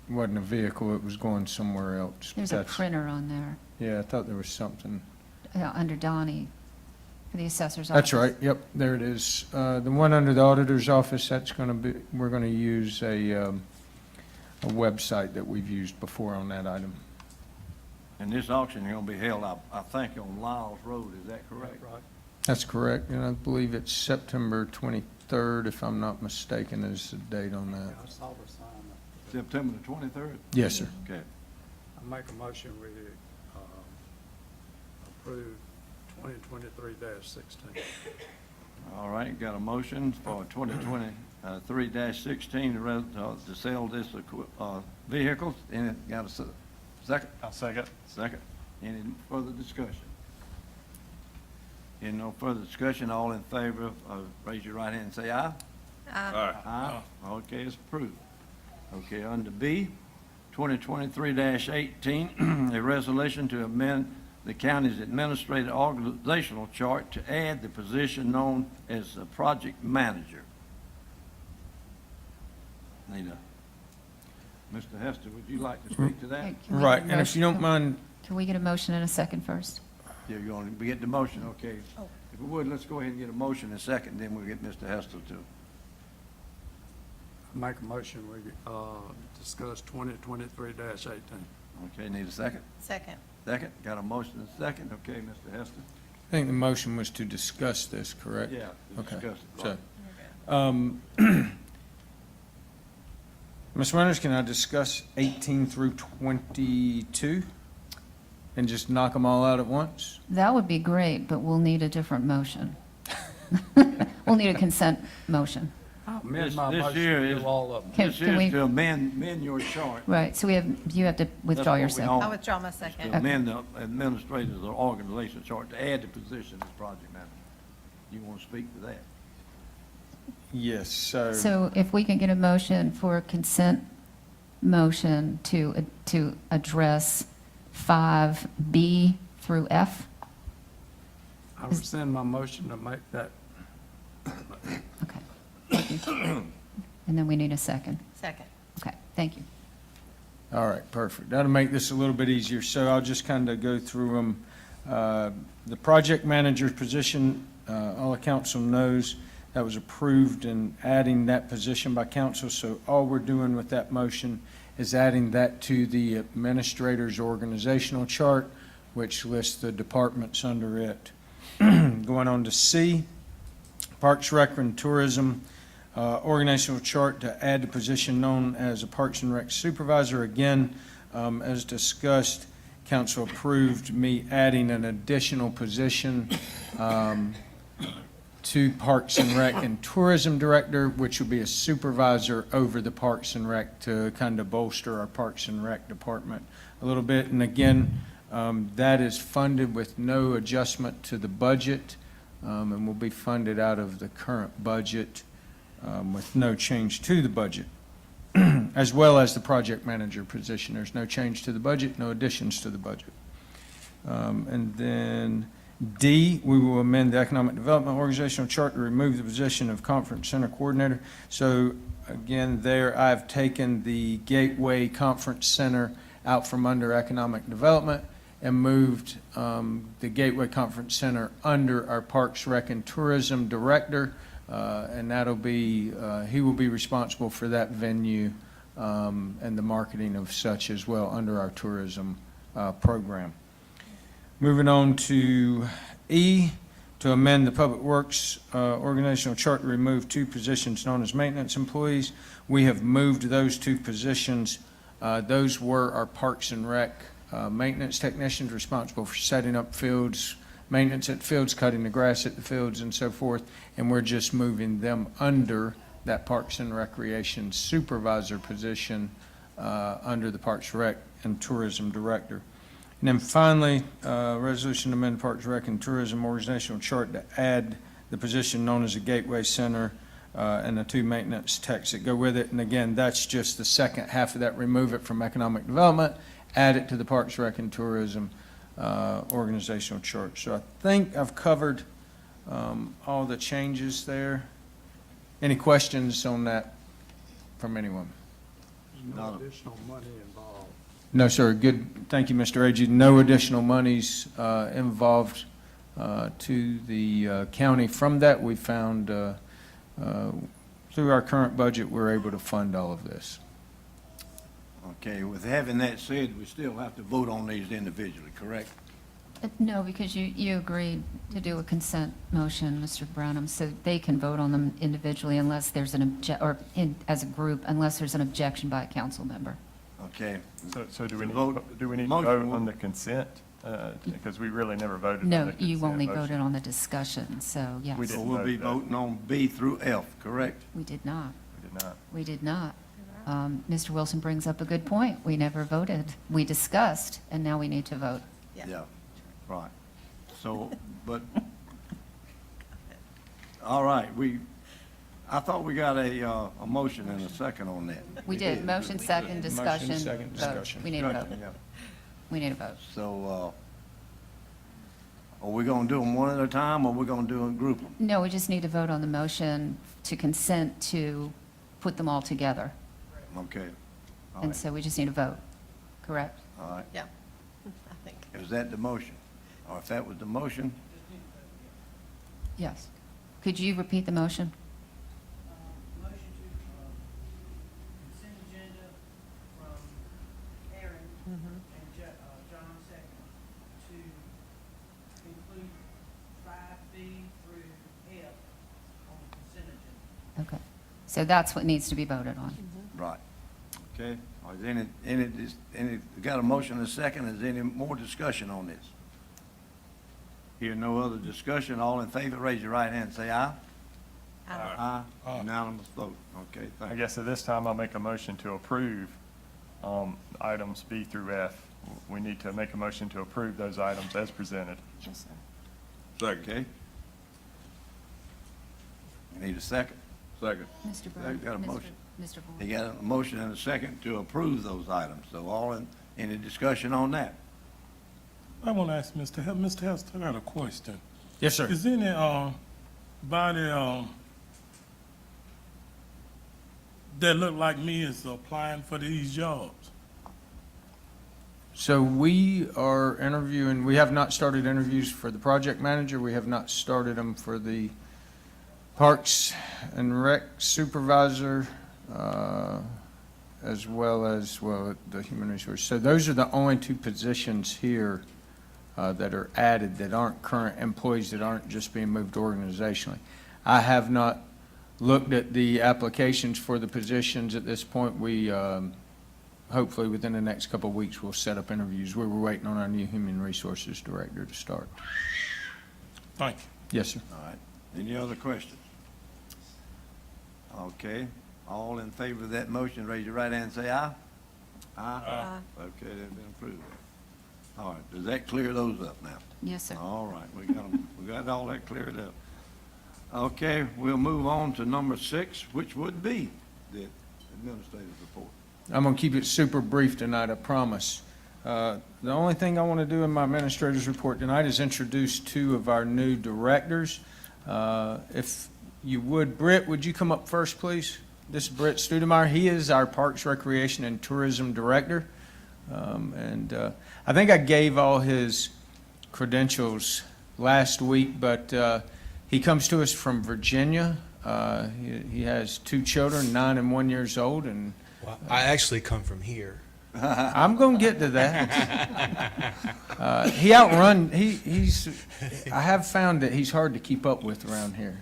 wasn't a vehicle, it was going somewhere else. There's a printer on there, Yeah, I thought there was something. under Donnie, for the assessor's office. That's right, yep, there it is. The one under the auditor's office, that's gonna be, we're gonna use a a website that we've used before on that item. And this auction is gonna be held, I think, on Lyles Road, is that correct? Right. That's correct, and I believe it's September 23rd, if I'm not mistaken, is the date on that. I saw the sign up. September the 23rd? Yes, sir. Okay. I make a motion we approve 2023-16. All right, got a motion for 2023-16 to sell this vehicles. Any, got a second? I'll second. Second. Any further discussion? Any no further discussion, all in favor, raise your right hand and say aye. Aye. Okay, it's approved. Okay, under B, 2023-18, a resolution to amend the county's administrative organizational chart to add the position known as the project manager. Nita. Mr. Hester, would you like to speak to that? Okay, can we Right, get a and if you motion- don't mind, Can we get a motion in a second first? Yeah, you want to get the motion, okay. If we would, let's go ahead and get a motion in a second, then we'll get Mr. Hester to. I make a motion we discuss 2023-18. Okay, need a second? Second. Second, got a motion and a second, okay, Mr. Hester? I think the motion was to discuss this, correct? Yeah, to Okay, discuss it. so, Ms. Winters, can I discuss 18 through 22 and just knock them all out at once? That would be great, but we'll need a different motion. We'll need a consent motion. Amend my This motion here to is- do all of them. Can- This can is we- to amend your chart. Right, so you have to withdraw what we yourself. all- I withdraw my To second. amend the administrator's organization chart to add the position as project manager. You want to speak to that? Yes, so, So if we can get a motion for a consent motion to address 5B through F? I rescind my motion to make that. Okay. Thank you. And then we need a second. Second. Okay, thank you. all right, perfect. That'll make this a little bit easier, so I'll just kind of go through them. The project manager's position, all the council knows, that was approved and adding that position by council, so all we're doing with that motion is adding that to the administrator's organizational chart, which lists the departments under it. Going on to C, Parks, Rec, and Tourism organizational chart to add the position known as a Parks and Rec Supervisor. Again, as discussed, council approved me adding an additional position to Parks and Rec and Tourism Director, which will be a supervisor over the Parks and Rec to kind of bolster our Parks and Rec department a little bit. And again, that is funded with no adjustment to the budget, and will be funded out of the current budget with no change to the budget, as well as the project manager position. There's no change to the budget, no additions to the budget. And then D, we will amend the Economic Development Organizational Chart to remove the position of Conference Center Coordinator. So again, there I've taken the Gateway Conference Center out from under Economic Development and moved the Gateway Conference Center under our Parks, Rec, and Tourism Director. And that'll be, he will be responsible for that venue and the marketing of such as well under our tourism program. Moving on to E, to amend the Public Works organizational chart to remove two positions known as maintenance employees. We have moved those two positions. Those were our Parks and Rec maintenance technicians responsible for setting up fields, maintenance at fields, cutting the grass at the fields and so forth. And we're just moving them under that Parks and Recreation Supervisor position under the Parks, Rec, and Tourism Director. And then finally, resolution to amend Parks, Rec, and Tourism organizational chart to add the position known as a Gateway Center and the two maintenance techs that go with it. And again, that's just the second half of that. Remove it from Economic Development, add it to the Parks, Rec, and Tourism organizational chart. So I think I've covered all the changes there. Any questions on that from anyone? There's no additional money involved. No, sir. Good. Thank you, Mr. Agee. No additional monies involved to the county from that. We found through our current budget, we're able to fund all of this. Okay, with having that said, we still have to vote on these individually, correct? No, because you agreed to do a consent motion, Mr. Brownham, so they can vote on them individually unless there's as a group, unless there's an objection by a council member. Okay. So do we The need, vote- do we need to motion vote will- on the consent? Because we really never voted on the No, consent you only motion. voted on the discussion, so yes. We So didn't we'll be vote that. voting on B through F, correct? We did not. We did not. We did not. Mr. Wilson brings up a good point. We never voted. We discussed, and now we need to vote. Yeah, right. So, but, all right, I thought we got a motion and a second on that. We did. Motion, second, discussion, Motion, second, vote. discussion. We need a vote. Yeah. We need a vote. So, are we gonna do them one at a time, or we gonna do them group them? No, we just need to vote on the motion to consent to put them all together. Okay. All And right, so we just need a vote, correct? all right. Yeah, I think. Is that the motion? Or if that was the motion, Yes. Could you repeat the motion? Motion to consent agenda from Aaron and John second to include 5B through F on the consent agenda. Okay. So that's what needs to be voted on. right. Okay, or is any, got a motion and a second, is there any more discussion on this? Here, no other discussion, all in favor, raise your right hand and say aye. Aye. Unanimous vote, okay, I thank you. guess at this time, I'll make a motion to approve items B through F. We need to make a motion to approve those items as presented. Yes, sir. Okay. You need a second? Second. Mr. Brown? Got a motion. Mr. Vaughn? You got a motion and a second to approve those items, so any discussion on that? I want to ask Mr. Hester, I got a question. Yes, sir. Is any, body, that look like me is applying for these jobs? So we are interviewing, we have not started interviews for the project manager. We have not started them for the Parks and Rec supervisor, as well as, the human resource. So those are the only two positions here that are added, that aren't current employees, that aren't just being moved organizationally. I have not looked at the applications for the positions at this point. We, hopefully within the next couple of weeks, we'll set up interviews. We were waiting on our new human resources director to start. Thank you. Yes, sir. All right, any other questions? Okay, all in favor of that motion, raise your right hand and say aye. Aye. Okay, they've been approved. All right, does that clear those up now? Yes, sir. All right, we got all that cleared up. Okay, we'll move on to number 6, which would be the administrative report. I'm going to keep it super brief tonight, I promise. The only thing I want to do in my administrator's report tonight is introduce 2 of our new directors. If you would, Britt, would you come up first, please? This is Britt Studemeyer. He is our Parks, Recreation, and Tourism Director. I think I gave all his credentials last week, but he comes to us from Virginia. He has 2 children, 9 and 1 years old, and Well, I actually come from here. I'm going to get to that. I have found that he's hard to keep up with around here.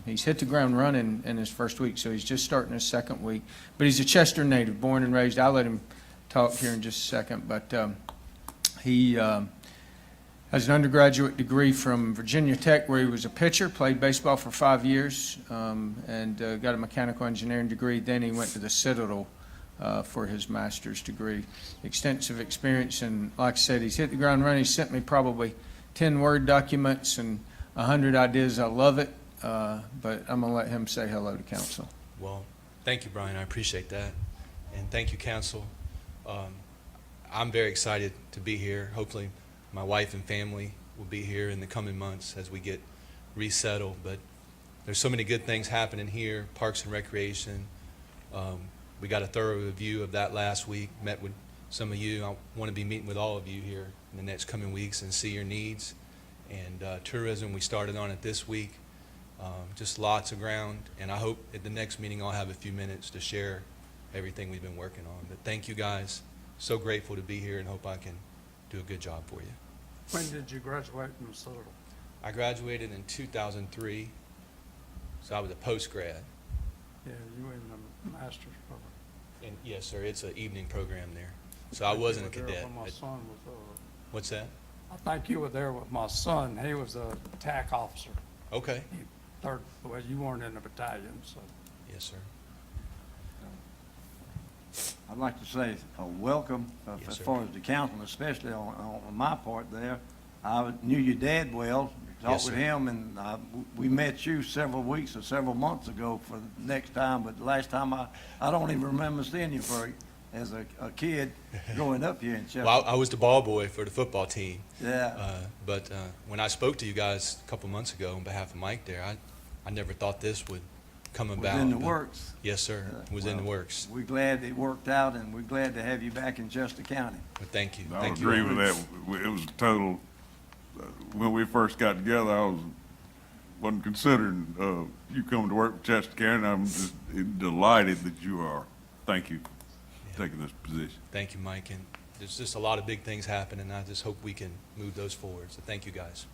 He's hit the ground running in his first week, so he's just starting his second week. But he's a Chester native, born and raised. I'll let him talk here in just a second. But he has an undergraduate degree from Virginia Tech, where he was a pitcher, played baseball for 5 years, and got a mechanical engineering degree. Then he went to the Citadel for his master's degree. Extensive experience, and like I said, he's hit the ground running. He sent me probably 10 Word documents and 100 ideas. I love it, but I'm going to let him say hello to council. Well, thank you, Brian. I appreciate that. And thank you, council. I'm very excited to be here. Hopefully, my wife and family will be here in the coming months as we get resettled. But there's so many good things happening here, Parks and Recreation. We got a thorough review of that last week, met with some of you. I want to be meeting with all of you here in the next coming weeks and see your needs. And tourism, we started on it this week. Just lots of ground, and I hope at the next meeting I'll have a few minutes to share everything we've been working on. But thank you guys. So grateful to be here and hope I can do a good job for you. When did you graduate from Citadel? I graduated in 2003, so I was a post-grad. Yeah, you were in the master's program. And yes, sir, it's an evening program there. So I wasn't a You were there cadet. when my son was, What's that? I think you were there with my son. He was a TAC officer. Okay. Third, well, you weren't in the battalion, so. Yes, sir. I'd like to say a welcome Yes, as sir. far as the council, especially on my part there. I knew your dad well, Yes, talked with sir. him, and we met you several weeks or several months ago for the next time, but the last time I don't even remember seeing you as a kid growing up here in Chester. Well, I was the ball boy for the football team. Yeah. But when I spoke to you guys a couple months ago on behalf of Mike there, I never thought this would come Was about. in the but- works. Yes, sir. It was in the Well, works. We're glad it worked out, and we're glad to have you back in Chester County. But thank you. I Thank you agree all. with that. It was a total, when we first got together, wasn't considering, you coming to work with Chester County. I'm just delighted that you are. Thank you for taking this position. Thank you, Mike. And there's just a lot of big things happening, and I just hope we can move those forward. So thank you, guys.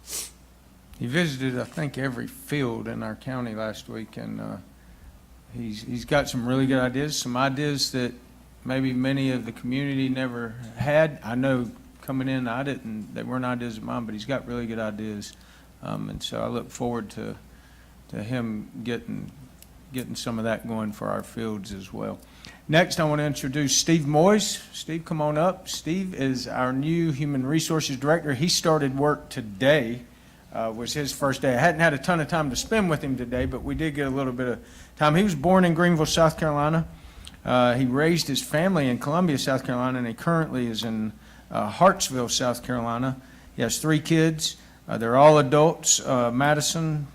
He visited, I think, every field in our county last week, and he's got some really good ideas, some ideas that maybe many of the community never had. I know coming in, they weren't ideas of mine, but he's got really good ideas. And so I look forward to him getting some of that going for our fields as well. Next, I want to introduce Steve Moyes. Steve, come on up. Steve is our new Human Resources Director. He started work today. Was his first day. I hadn't had a ton of time to spend with him today, but we did get a little bit of time. He was born in Greenville, South Carolina. He raised his family in Columbia, South Carolina, and he currently is in Hartsville, South Carolina. He has 3 kids. They're all adults. Madison,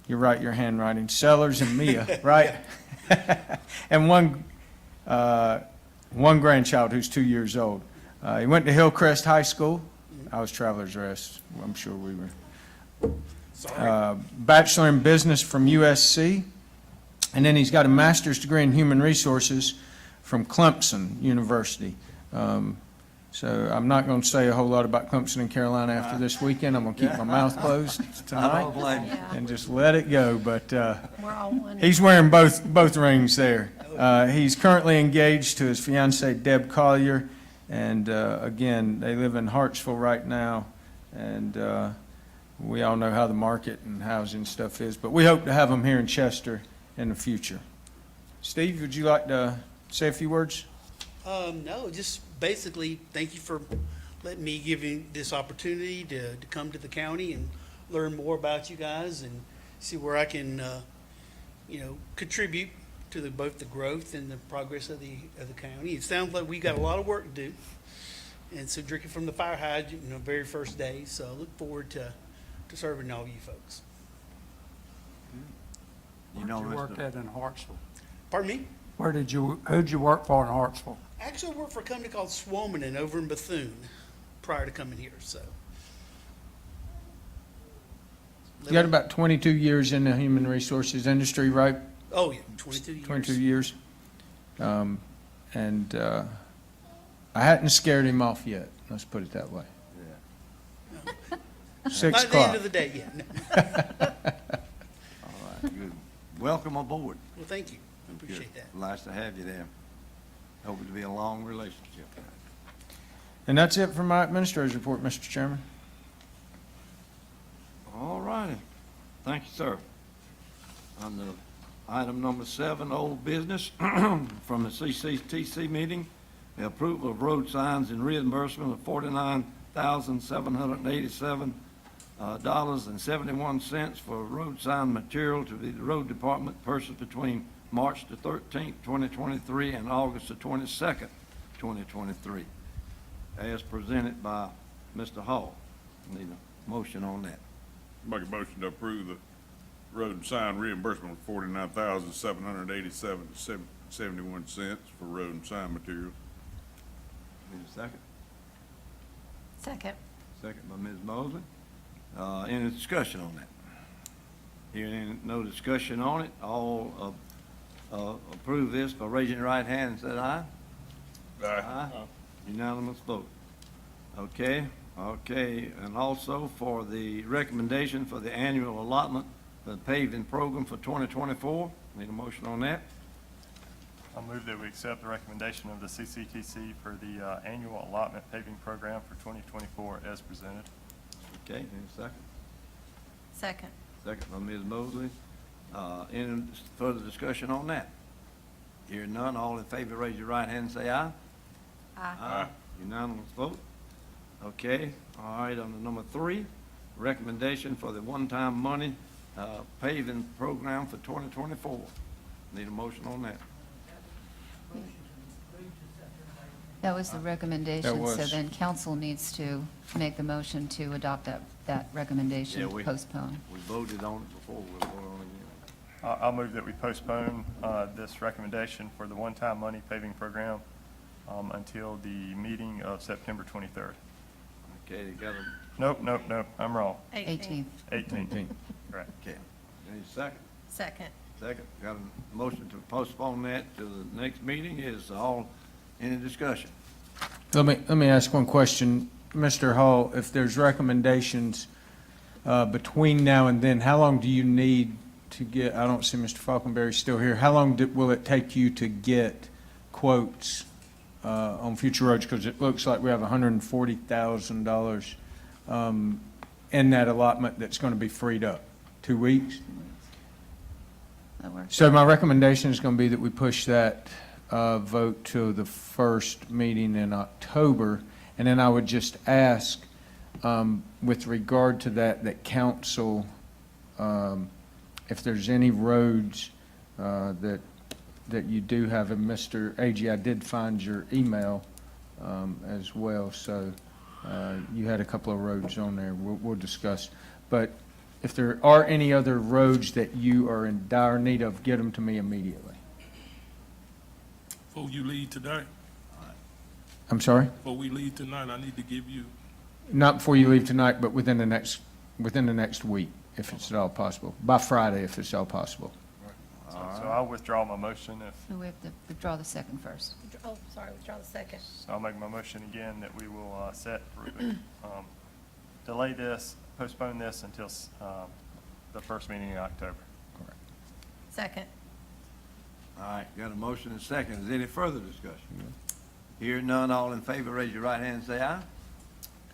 you're right, your handwriting. Sellers and Mia, right? And one grandchild who's 2 years old. He went to Hillcrest High School. I was Travelers Rest. I'm sure we were. Bachelor in Business from USC. And then he's got a master's degree in Human Resources from Clemson University. So I'm not going to say a whole lot about Clemson and Carolina after this weekend. I'm going to keep my mouth closed tonight and just let it go. But We're all one. he's wearing both rings there. He's currently engaged to his fiancee Deb Collier. And again, they live in Hartsville right now, and we all know how the market and housing stuff is, but we hope to have them here in Chester in the future. Steve, would you like to say a few words? No, just basically, thank you for letting me give you this opportunity to come to the county and learn more about you guys and see where I can, contribute to both the growth and the progress of the county. It sounds like we got a lot of work to do. And so drinking from the fire hydrant, very first day. So I look forward to serving all you folks. You know, Where'd you Mr. work at in Hartsville? Pardon me? Who'd you work for in Hartsville? Actually, I worked for a company called Swomanen over in Bethune prior to coming here, so. You got about 22 years in the human resources industry, right? Oh, yeah, 22 years. 22 years. And I hadn't scared him off yet, let's put it that way. Yeah. 6 Not at the o'clock. end of the day, yeah. All right, good. Welcome aboard. Well, thank you. I appreciate Good. that. Nice to have you there. Hope it to be a long relationship. And that's it for my administrator's report, Mr. Chairman. All righty. Thank you, sir. On the item number 7, old business, from the CCTC meeting, the approval of road signs and reimbursement of $49,787.71 for road sign material to the road department purchased between March the 13th, 2023 and August the 22nd, 2023, as presented by Mr. Hall. Need a motion on that. Make a motion to approve the road and sign reimbursement of $49,787.71 for road and sign materials. Need a second? Second. Second by Ms. Mosley. Any discussion on that? Hearing no discussion on it, all approve this by raising your right hand and say aye. Aye. Unanimous vote. Okay, and also for the recommendation for the annual allotment for the paving program for 2024, need a motion on that? I'll move that we accept the recommendation of the CCTC for the annual allotment paving program for 2024 as presented. Okay, any second? Second. Second by Ms. Mosley. Any further discussion on that? Hearing none, all in favor, raise your right hand and say aye. Aye. Unanimous vote. Okay, all right, on the number 3, recommendation for the one-time money paving program for 2024. Need a motion on that? That was the recommendation, so was. then council needs to make the motion to adopt that recommendation Yeah, to we- postpone. We voted on it before, we'll vote on it again. I'll move that we postpone this recommendation for the one-time money paving program until the meeting of September 23rd. Okay, you got a, Nope, I'm wrong. 18th. 18th. Correct. okay, any second? Second. Second, got a motion to postpone that to the next meeting, is all, any discussion? Let me ask one question. Mr. Hall, if there's recommendations between now and then, how long do you need to get, I don't see Mr. Falconberry still here, how long will it take you to get quotes on future roads? Because it looks like we have $140,000 in that allotment that's going to be freed up. 2 weeks? That works. So my recommendation is going to be that we push that vote to the first meeting in October. And then I would just ask, with regard to that council, if there's any roads that you do have, and Mr. Agee, I did find your email as well, so you had a couple of roads on there we'll discuss. But if there are any other roads that you are in dire need of, get them to me immediately. Before you leave today, I'm sorry? before we leave tonight, I need to give you, Not before you leave tonight, but within the next week, if it's at all possible. By Friday, if it's all possible. So I'll withdraw my motion if, So we have to withdraw the second first. Oh, sorry, withdraw the second. so I'll make my motion again that we will delay this, postpone this until the first meeting in October. Second. All right, got a motion and a second, is there any further discussion? Hearing none, all in favor, raise your right hand and say aye.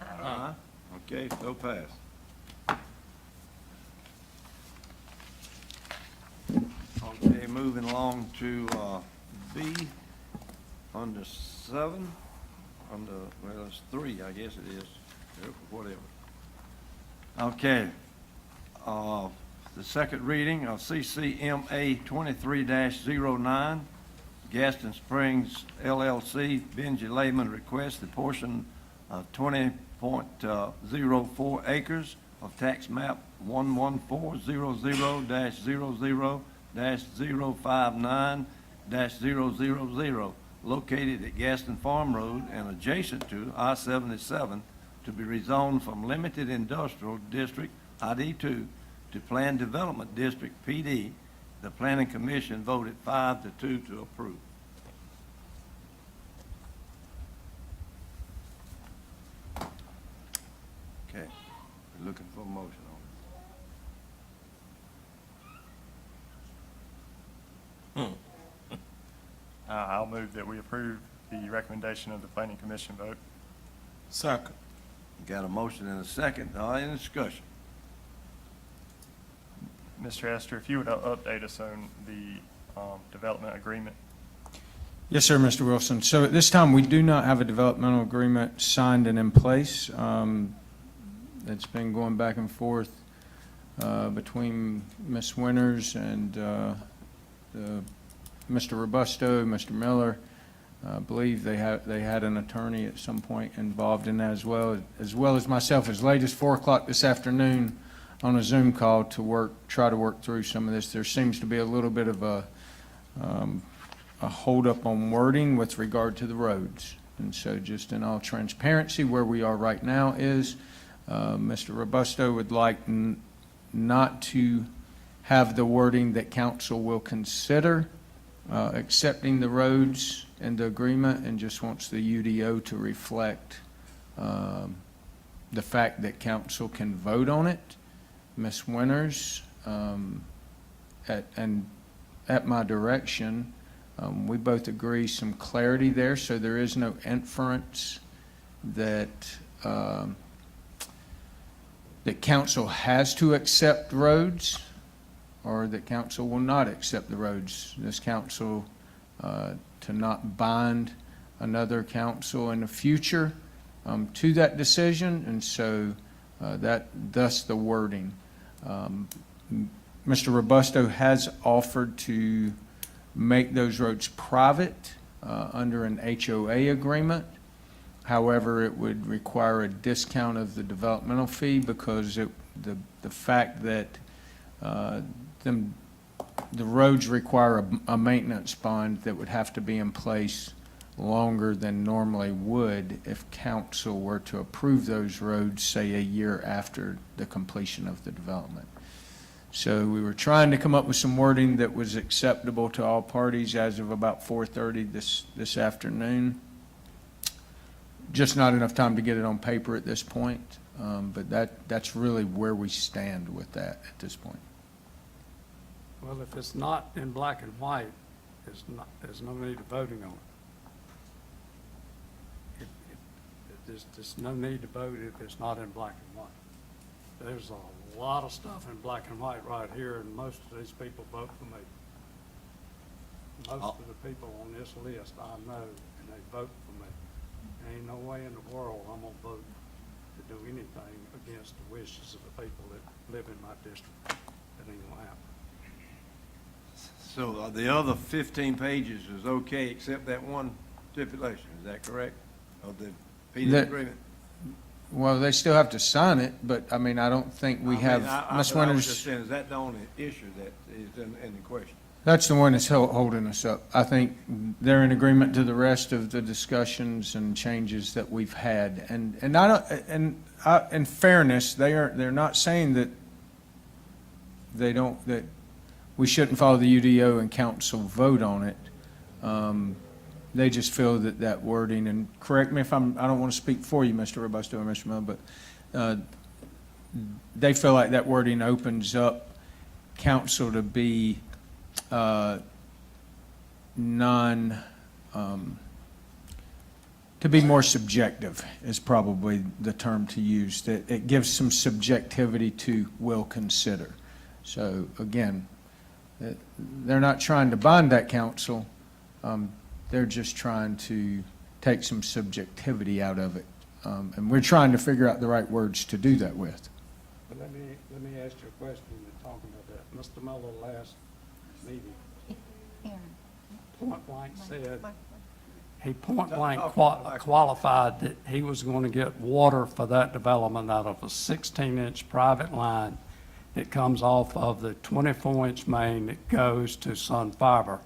Aye. Okay, so passed. Okay, moving along to B, under 7, well, it's 3, I guess it is, whatever. Okay, the second reading of CCMA 23-09, Gaston Springs LLC, Benji Lehman requests a portion of 20.04 acres of tax map 11400-00-059-000, located at Gaston Farm Road and adjacent to I-77, to be rezoned from Limited Industrial District, ID2, to Planned Development District, PD. The Planning Commission voted 5-2 to approve. Okay, we're looking for a motion on I'll move that we approve the recommendation of the Planning Commission vote. second. it. Got a motion and a second, any discussion? Mr. Esther, if you would update us on the development agreement. Yes, sir, Mr. Wilson. So at this time, we do not have a developmental agreement signed and in place. It's been going back and forth between Ms. Winters and Mr. Robusto, Mr. Miller. I believe they had an attorney at some point involved in that as well as myself, as late as 4 o'clock this afternoon on a Zoom call to try to work through some of this. There seems to be a little bit of a holdup on wording with regard to the roads. And so just in all transparency, where we are right now is Mr. Robusto would like not to have the wording that council will consider accepting the roads and the agreement and just wants the UDO to reflect the fact that council can vote on it. Ms. Winters, at my direction, we both agree some clarity there, so there is no inference that that council has to accept roads or that council will not accept the roads. This council to not bind another council in the future to that decision, and so thus the wording. Mr. Robusto has offered to make those roads private under an HOA agreement. However, it would require a discount of the developmental fee because the fact that the roads require a maintenance bond that would have to be in place longer than normally would if council were to approve those roads, say, a year after the completion of the development. So we were trying to come up with some wording that was acceptable to all parties as of about 4:30 this afternoon. Just not enough time to get it on paper at this point, but that's really where we stand with that at this point. Well, if it's not in black and white, there's no need of voting on it. There's no need to vote if it's not in black and white. There's a lot of stuff in black and white right here, and most of these people vote for me. Most of the people on this list I know, and they vote for me. Ain't no way in the world I'm gonna vote to do anything against the wishes of the people that live in my district. That ain't gonna happen. So the other 15 pages is okay except that one stipulation, is that correct? Of the PD agreement? Well, they still have to sign it, but I mean, I don't think we have, Ms. I was Winters. just saying, is that the only issue that is in the question? That's the one that's holding us up. I think they're in agreement to the rest of the discussions and changes that we've had. And I don't, in fairness, they're not saying that that we shouldn't follow the UDO and council vote on it. They just feel that wording, and correct me if I don't want to speak for you, Mr. Robusto or Mr. Miller, but they feel like that wording opens up council to be to be more subjective is probably the term to use, that it gives some subjectivity to will consider. So again, they're not trying to bind that council, they're just trying to take some subjectivity out of it. And we're trying to figure out the right words to do that with. But let me ask you a question in talking about that. Mr. Miller last meeting, point blank said, he point blank qualified that he was going to get water for that development out of a 16-inch private line that comes off of the 24-inch main that goes to Sun Fiber.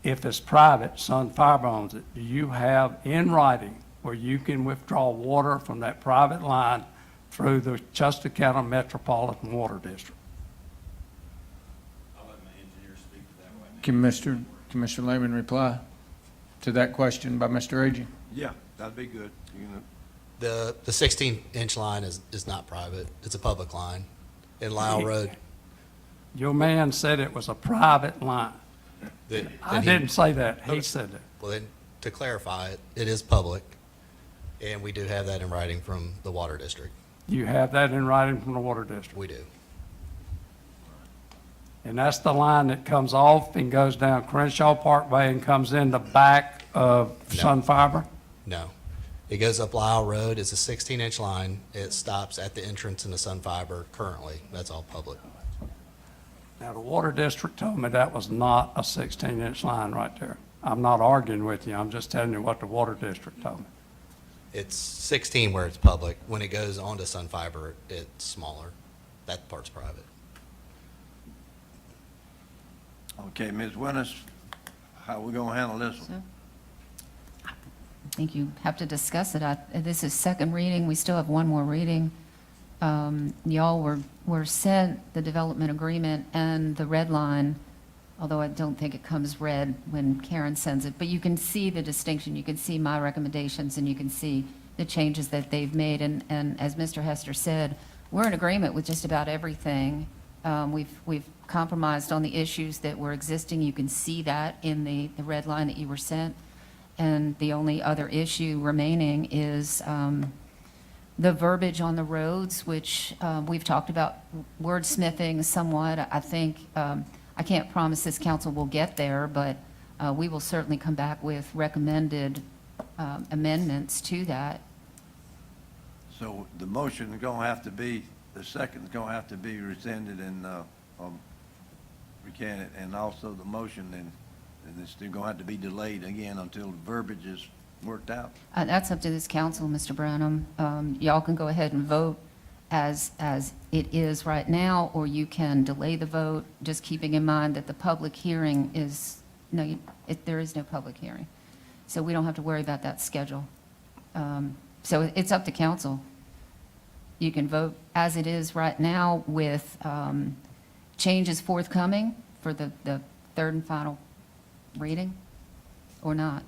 If it's private, Sun Fiber owns it. Do you have in writing where you can withdraw water from that private line through the Chester County Metropolitan Water District? Can Mr. Lehman reply to that question by Mr. Agee? Yeah, that'd be good. You know. The 16-inch line is not private. It's a public line in Lyle Road. Your man said it was a private line. I didn't say that. He said that. Well, then, to clarify it, it is public, and we do have that in writing from the Water District. You have that in writing from the Water District? We do. And that's the line that comes off and goes down Crenshaw Parkway and comes in the back of Sun Fiber? No. It goes up Lyle Road. It's a 16-inch line. It stops at the entrance into Sun Fiber currently. That's all public. Now, the Water District told me that was not a 16-inch line right there. I'm not arguing with you. I'm just telling you what the Water District told me. It's 16 where it's public. When it goes onto Sun Fiber, it's smaller. That part's private. Okay, Ms. Winters, how we gonna handle this one? I think you have to discuss it. This is second reading. We still have one more reading. Y'all were sent the development agreement and the red line although I don't think it comes red when Karen sends it. But you can see the distinction, you can see my recommendations, and you can see the changes that they've made. And as Mr. Hester said, we're in agreement with just about everything. We've compromised on the issues that were existing. You can see that in the red line that you were sent. And the only other issue remaining is the verbiage on the roads, which we've talked about wordsmithing somewhat. I think, I can't promise this council will get there, but we will certainly come back with recommended amendments to that. So the motion is gonna have to be, the second is gonna have to be rescinded and, recanted, and also the motion, and it's still gonna have to be delayed again until the verbiage is worked out. That's up to this council, Mr. Branham. Y'all can go ahead and vote as it is right now, or you can delay the vote, just keeping in mind that the public hearing is, there is no public hearing. So we don't have to worry about that schedule. So it's up to council. You can vote as it is right now with changes forthcoming for the third and final reading, or not.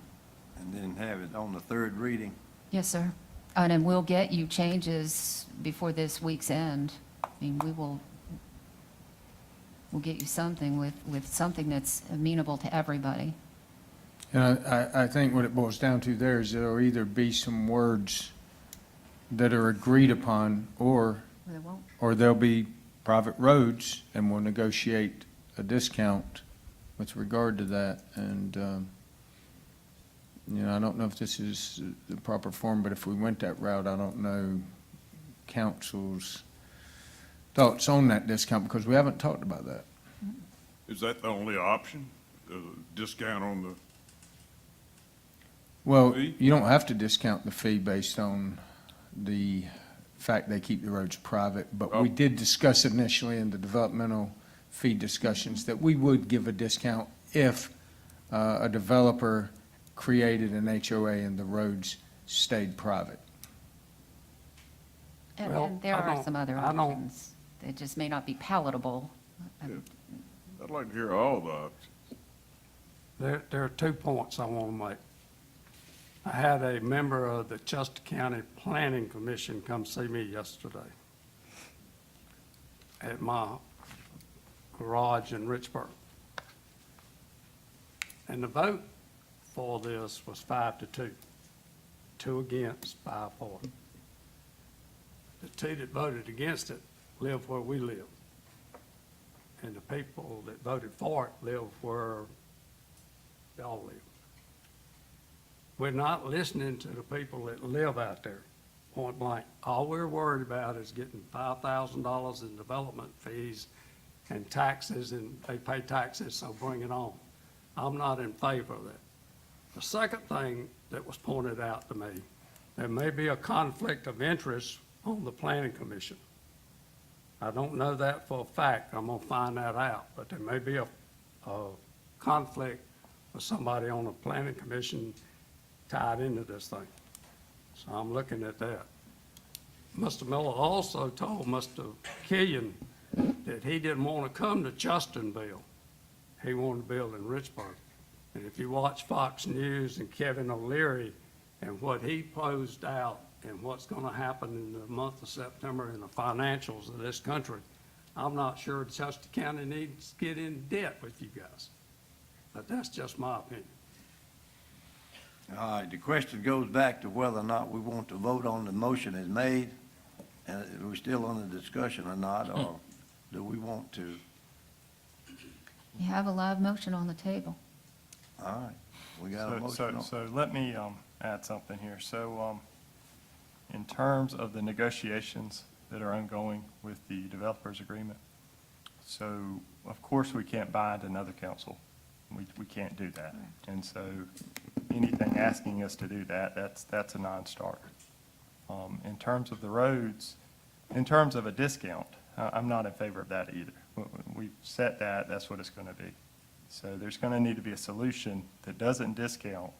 And then have it on the third reading. Yes, sir. And then we'll get you changes before this week's end. I mean, we'll get you something with something that's amenable to everybody. And I think what it boils down to there is there'll either be some words that are agreed upon, or There won't. or there'll be private roads, and we'll negotiate a discount with regard to that. And, I don't know if this is the proper form, but if we went that route, I don't know council's thoughts on that discount, because we haven't talked about that. Is that the only option? Discount on the, Well, Fee? you don't have to discount the fee based on the fact they keep the roads private, but we Oh. did discuss initially in the developmental fee discussions that we would give a discount if a developer created an HOA and the roads stayed private. And Well, and there I are don't- some other I don't- options that just may not be palatable. I'd like to hear all the options. There are 2 points I want to make. I had a member of the Chester County Planning Commission come see me yesterday at my garage in Richburg. And the vote for this was 5-2. 2 against, 5 for. The 2 that voted against it live where we live. And the people that voted for it live where y'all live. We're not listening to the people that live out there, point blank. All we're worried about is getting $5,000 in development fees and taxes, and they pay taxes, so bring it on. I'm not in favor of that. The second thing that was pointed out to me, there may be a conflict of interest on the planning commission. I don't know that for a fact. I'm gonna find that out, but there may be a conflict with somebody on the planning commission tied into this thing. So I'm looking at that. Mr. Miller also told Mr. Killian that he didn't want to come to Justinville. He wanted to build in Richburg. And if you watch Fox News and Kevin O'Leary and what he posed out and what's going to happen in the month of September in the financials of this country, I'm not sure Chester County needs to get in debt with you guys. But that's just my opinion. All right, the question goes back to whether or not we want to vote on the motion as made, and we're still under discussion or not, or do we want to? You have a live motion on the table. All right, we got a motion on. So let me add something here. So in terms of the negotiations that are ongoing with the developers agreement, so of course we can't bind another council. We can't do that. And so anything asking us to do that, that's a non-starter. In terms of the roads, in terms of a discount, I'm not in favor of that either. We've set that, that's what it's going to be. So there's going to need to be a solution that doesn't discount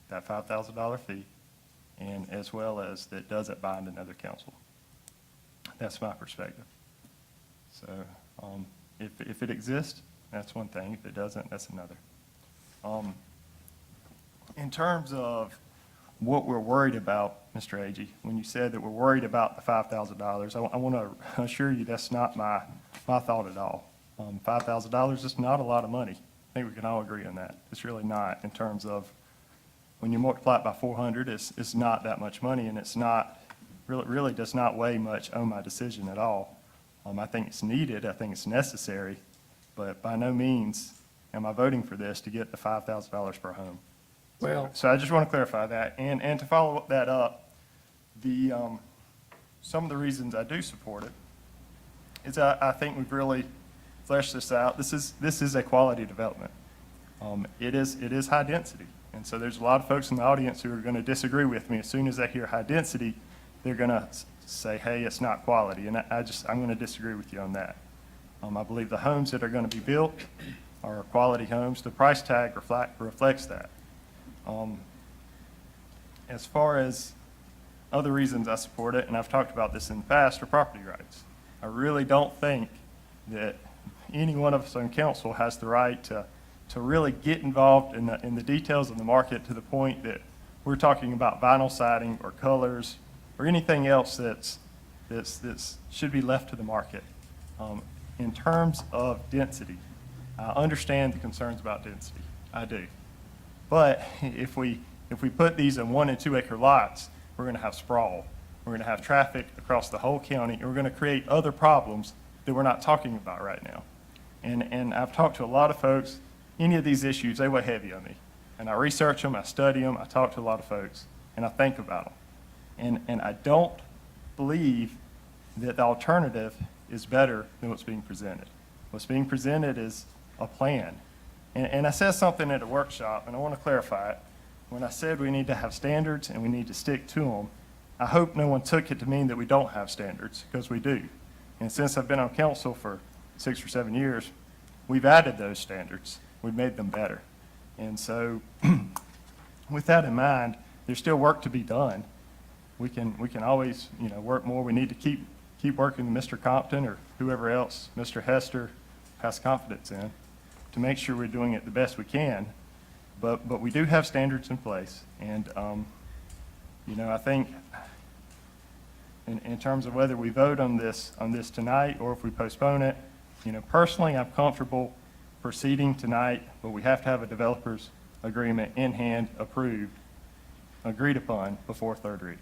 that $5,000 fee, and as well as that doesn't bind another council. That's my perspective. So if it exists, That's one thing. If it doesn't, that's another. In terms of what we're worried about, Mr. Agee, when you said that we're worried about the $5,000, I want to assure you that's not my thought at all. $5,000 is not a lot of money. I think we can all agree on that. It's really not, in terms of when you multiply it by 400, it's not that much money, and it's not, really does not weigh much on my decision at all. I think it's needed, I think it's necessary, but by no means am I voting for this to get the $5,000 per home. Well, So I just want to clarify that. And to follow that up, some of the reasons I do support it is I think we've really fleshed this out. This is a quality development. It is high density. And so there's a lot of folks in the audience who are going to disagree with me. As soon as they hear high density, they're going to say, hey, it's not quality. And I'm going to disagree with you on that. I believe the homes that are going to be built are quality homes. The price tag reflects that. As far as other reasons I support it, and I've talked about this in the past, are property rights. I really don't think that any one of us on council has the right to really get involved in the details of the market to the point that we're talking about vinyl siding or colors or anything else that's should be left to the market. In terms of density, I understand the concerns about density. I do. But if we put these in 1 and 2 acre lots, we're going to have sprawl. We're going to have traffic across the whole county, and we're going to create other problems that we're not talking about right now. And I've talked to a lot of folks. Any of these issues, they weigh heavy on me. And I research them, I study them, I talk to a lot of folks, and I think about them. And I don't believe that the alternative is better than what's being presented. What's being presented is a plan. And I said something at a workshop, and I want to clarify it. When I said we need to have standards and we need to stick to them, I hope no one took it to mean that we don't have standards, because we do. And since I've been on council for 6 or 7 years, we've added those standards. We've made them better. And so with that in mind, there's still work to be done. We can always, work more. We need to keep working with Mr. Compton or whoever else Mr. Hester has confidence in to make sure we're doing it the best we can. But we do have standards in place. And, I think in terms of whether we vote on this tonight or if we postpone it, personally, I'm comfortable proceeding tonight, but we have to have a developer's agreement in hand, approved, agreed upon before third reading.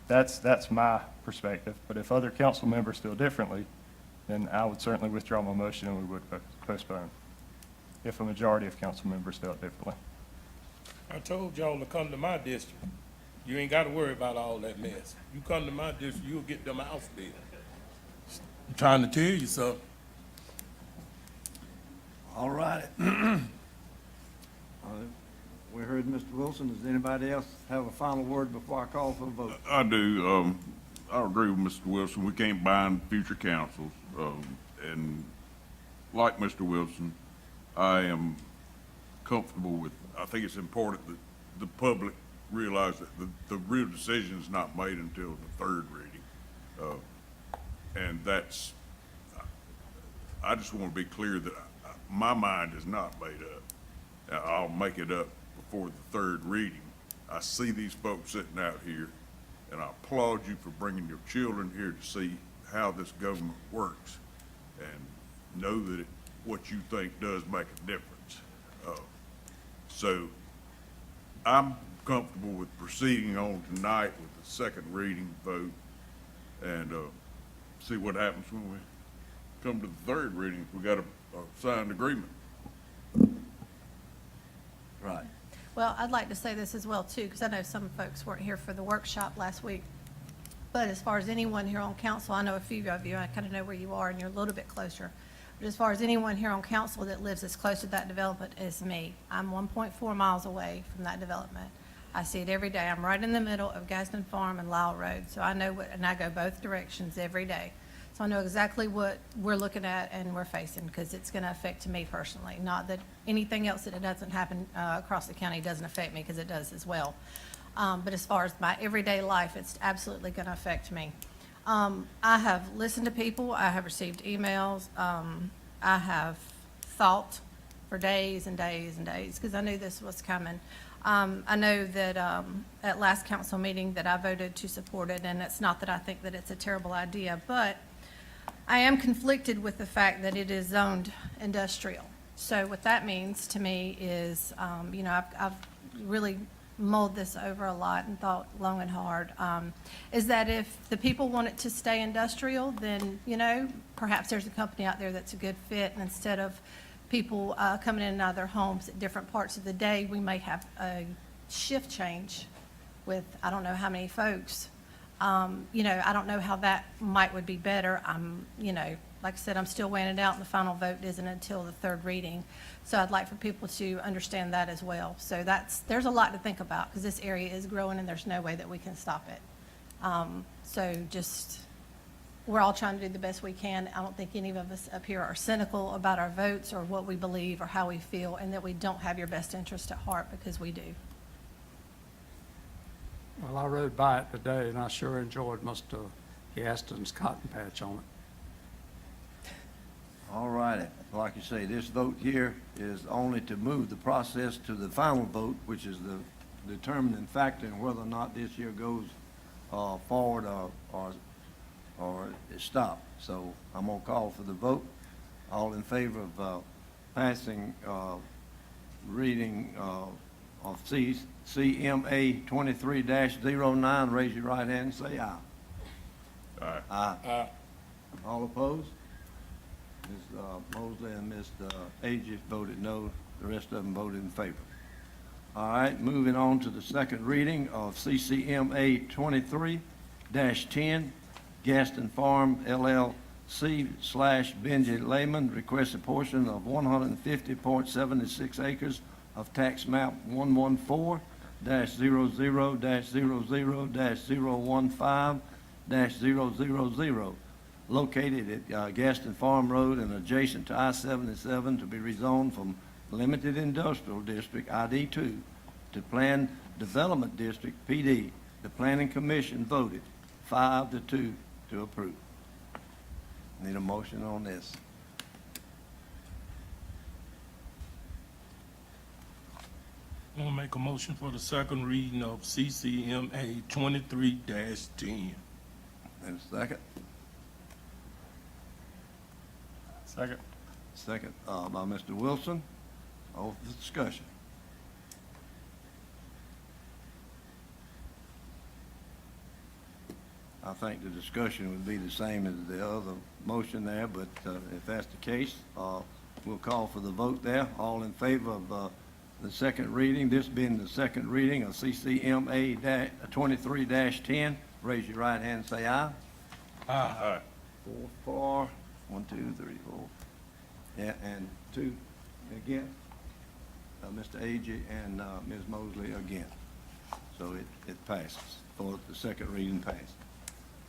That's my perspective. But if other council members feel differently, then I would certainly withdraw my motion and we would postpone, if a majority of council members felt differently. I told y'all to come to my district. You ain't gotta worry about all that mess. You come to my district, you'll get them house built. I'm trying to tell you something. All right. We heard Mr. Wilson. Does anybody else have a final word before I call for the vote? I do. I agree with Mr. Wilson. We can't bind future councils. And like Mr. Wilson, I am comfortable with, I think it's important that the public realize that the real decision is not made until the third reading. And that's, I just want to be clear that my mind is not made up. I'll make it up before the third reading. I see these folks sitting out here, and I applaud you for bringing your children here to see how this government works and know that what you think does make a difference. So I'm comfortable with proceeding on tonight with the second reading vote and see what happens when we come to the third reading. If we got a signed agreement. Right. Well, I'd like to say this as well, too, because I know some folks weren't here for the workshop last week. But as far as anyone here on council, I know a few of you, I kind of know where you are, and you're a little bit closer. But as far as anyone here on council that lives as close to that development as me, I'm 1.4 miles away from that development. I see it every day. I'm right in the middle of Gadsden Farm and Lyle Road, so I know and I go both directions every day. So I know exactly what we're looking at and we're facing, because it's going to affect me personally. Not that anything else that it doesn't happen across the county doesn't affect me, because it does as well. But as far as my everyday life, it's absolutely going to affect me. I have listened to people. I have received emails. I have thought for days and days and days, because I knew this was coming. I know that at last council meeting that I voted to support it, and it's not that I think that it's a terrible idea, but I am conflicted with the fact that it is zoned industrial. So what that means to me is, you know, I've really mulled this over a lot and thought long and hard, is that if the people want it to stay industrial, then, you know, perhaps there's a company out there that's a good fit, and instead of people coming in and out of their homes at different parts of the day, we may have a shift change with, I don't know how many folks. You know, I don't know how that would be better. You know, like I said, I'm still weighing it out, and the final vote isn't until the third reading. So I'd like for people to understand that as well. So there's a lot to think about, because this area is growing, and there's no way that we can stop it. We're all trying to do the best we can. I don't think any of us up here are cynical about our votes or what we believe or how we feel, and that we don't have your best interest at heart, because we do. Well, I rode by it today, and I sure enjoyed Mr. Gaston's cotton patch on it. All righty. Like you say, this vote here is only to move the process to the final vote, which is the determining factor in whether or not this year goes forward or it stopped. So I'm gonna call for the vote. All in favor of passing reading of CMA 23-09, raise your right hand and say aye. Aye. Aye. All opposed? Ms. Mosley and Mr. Agee voted no. The rest of them voted in favor. All right, moving on to the second reading of CCMA 23-10, Gaston Farm LLC / Benji Lehman requests a portion of 150.76 acres of tax map 114-00-00-015-000 located at Gaston Farm Road and adjacent to I-77 to be rezoned from Limited Industrial District, ID2, to Planned Development District, PD. The Planning Commission voted 5-2 to approve. Need a motion on this. I'm gonna make a motion for the second reading of CCMA 23-10. And a second? Second. Second by Mr. Wilson. All for discussion. I think the discussion would be the same as the other motion there, but if that's the case, we'll call for the vote there. All in favor of the second reading, this being the second reading of CCMA 23-10, raise your right hand and say aye. Aye. 4, 1, 2, 3, 4. Yeah, and 2 again. Mr. Agee and Ms. Mosley again. So it passes, or the second reading passed.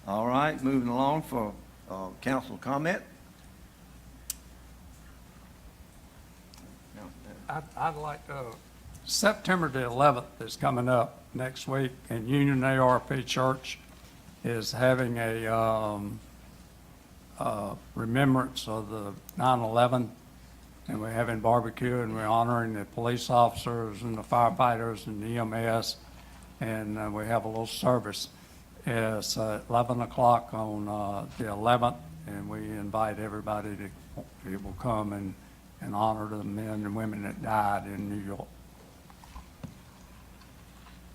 All right, moving along for council comment. I'd like September the 11th is coming up next week, and Union ARP Church is having a remembrance of the 9/11, and we're having barbecue, and we're honoring the police officers and the firefighters and the EMS, and we have a little service. It's 11 o'clock on the 11th, and we invite everybody to will come and honor the men and women that died in New York.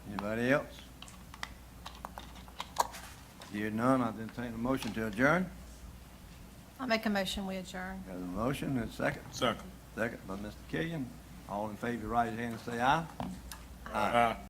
Anybody else? Hear none, I'll entertain a motion to adjourn. I'll make a motion, we adjourn. Got a motion and a second? Second. Second by Mr. Killian. All in favor, raise your hand and say aye. Aye.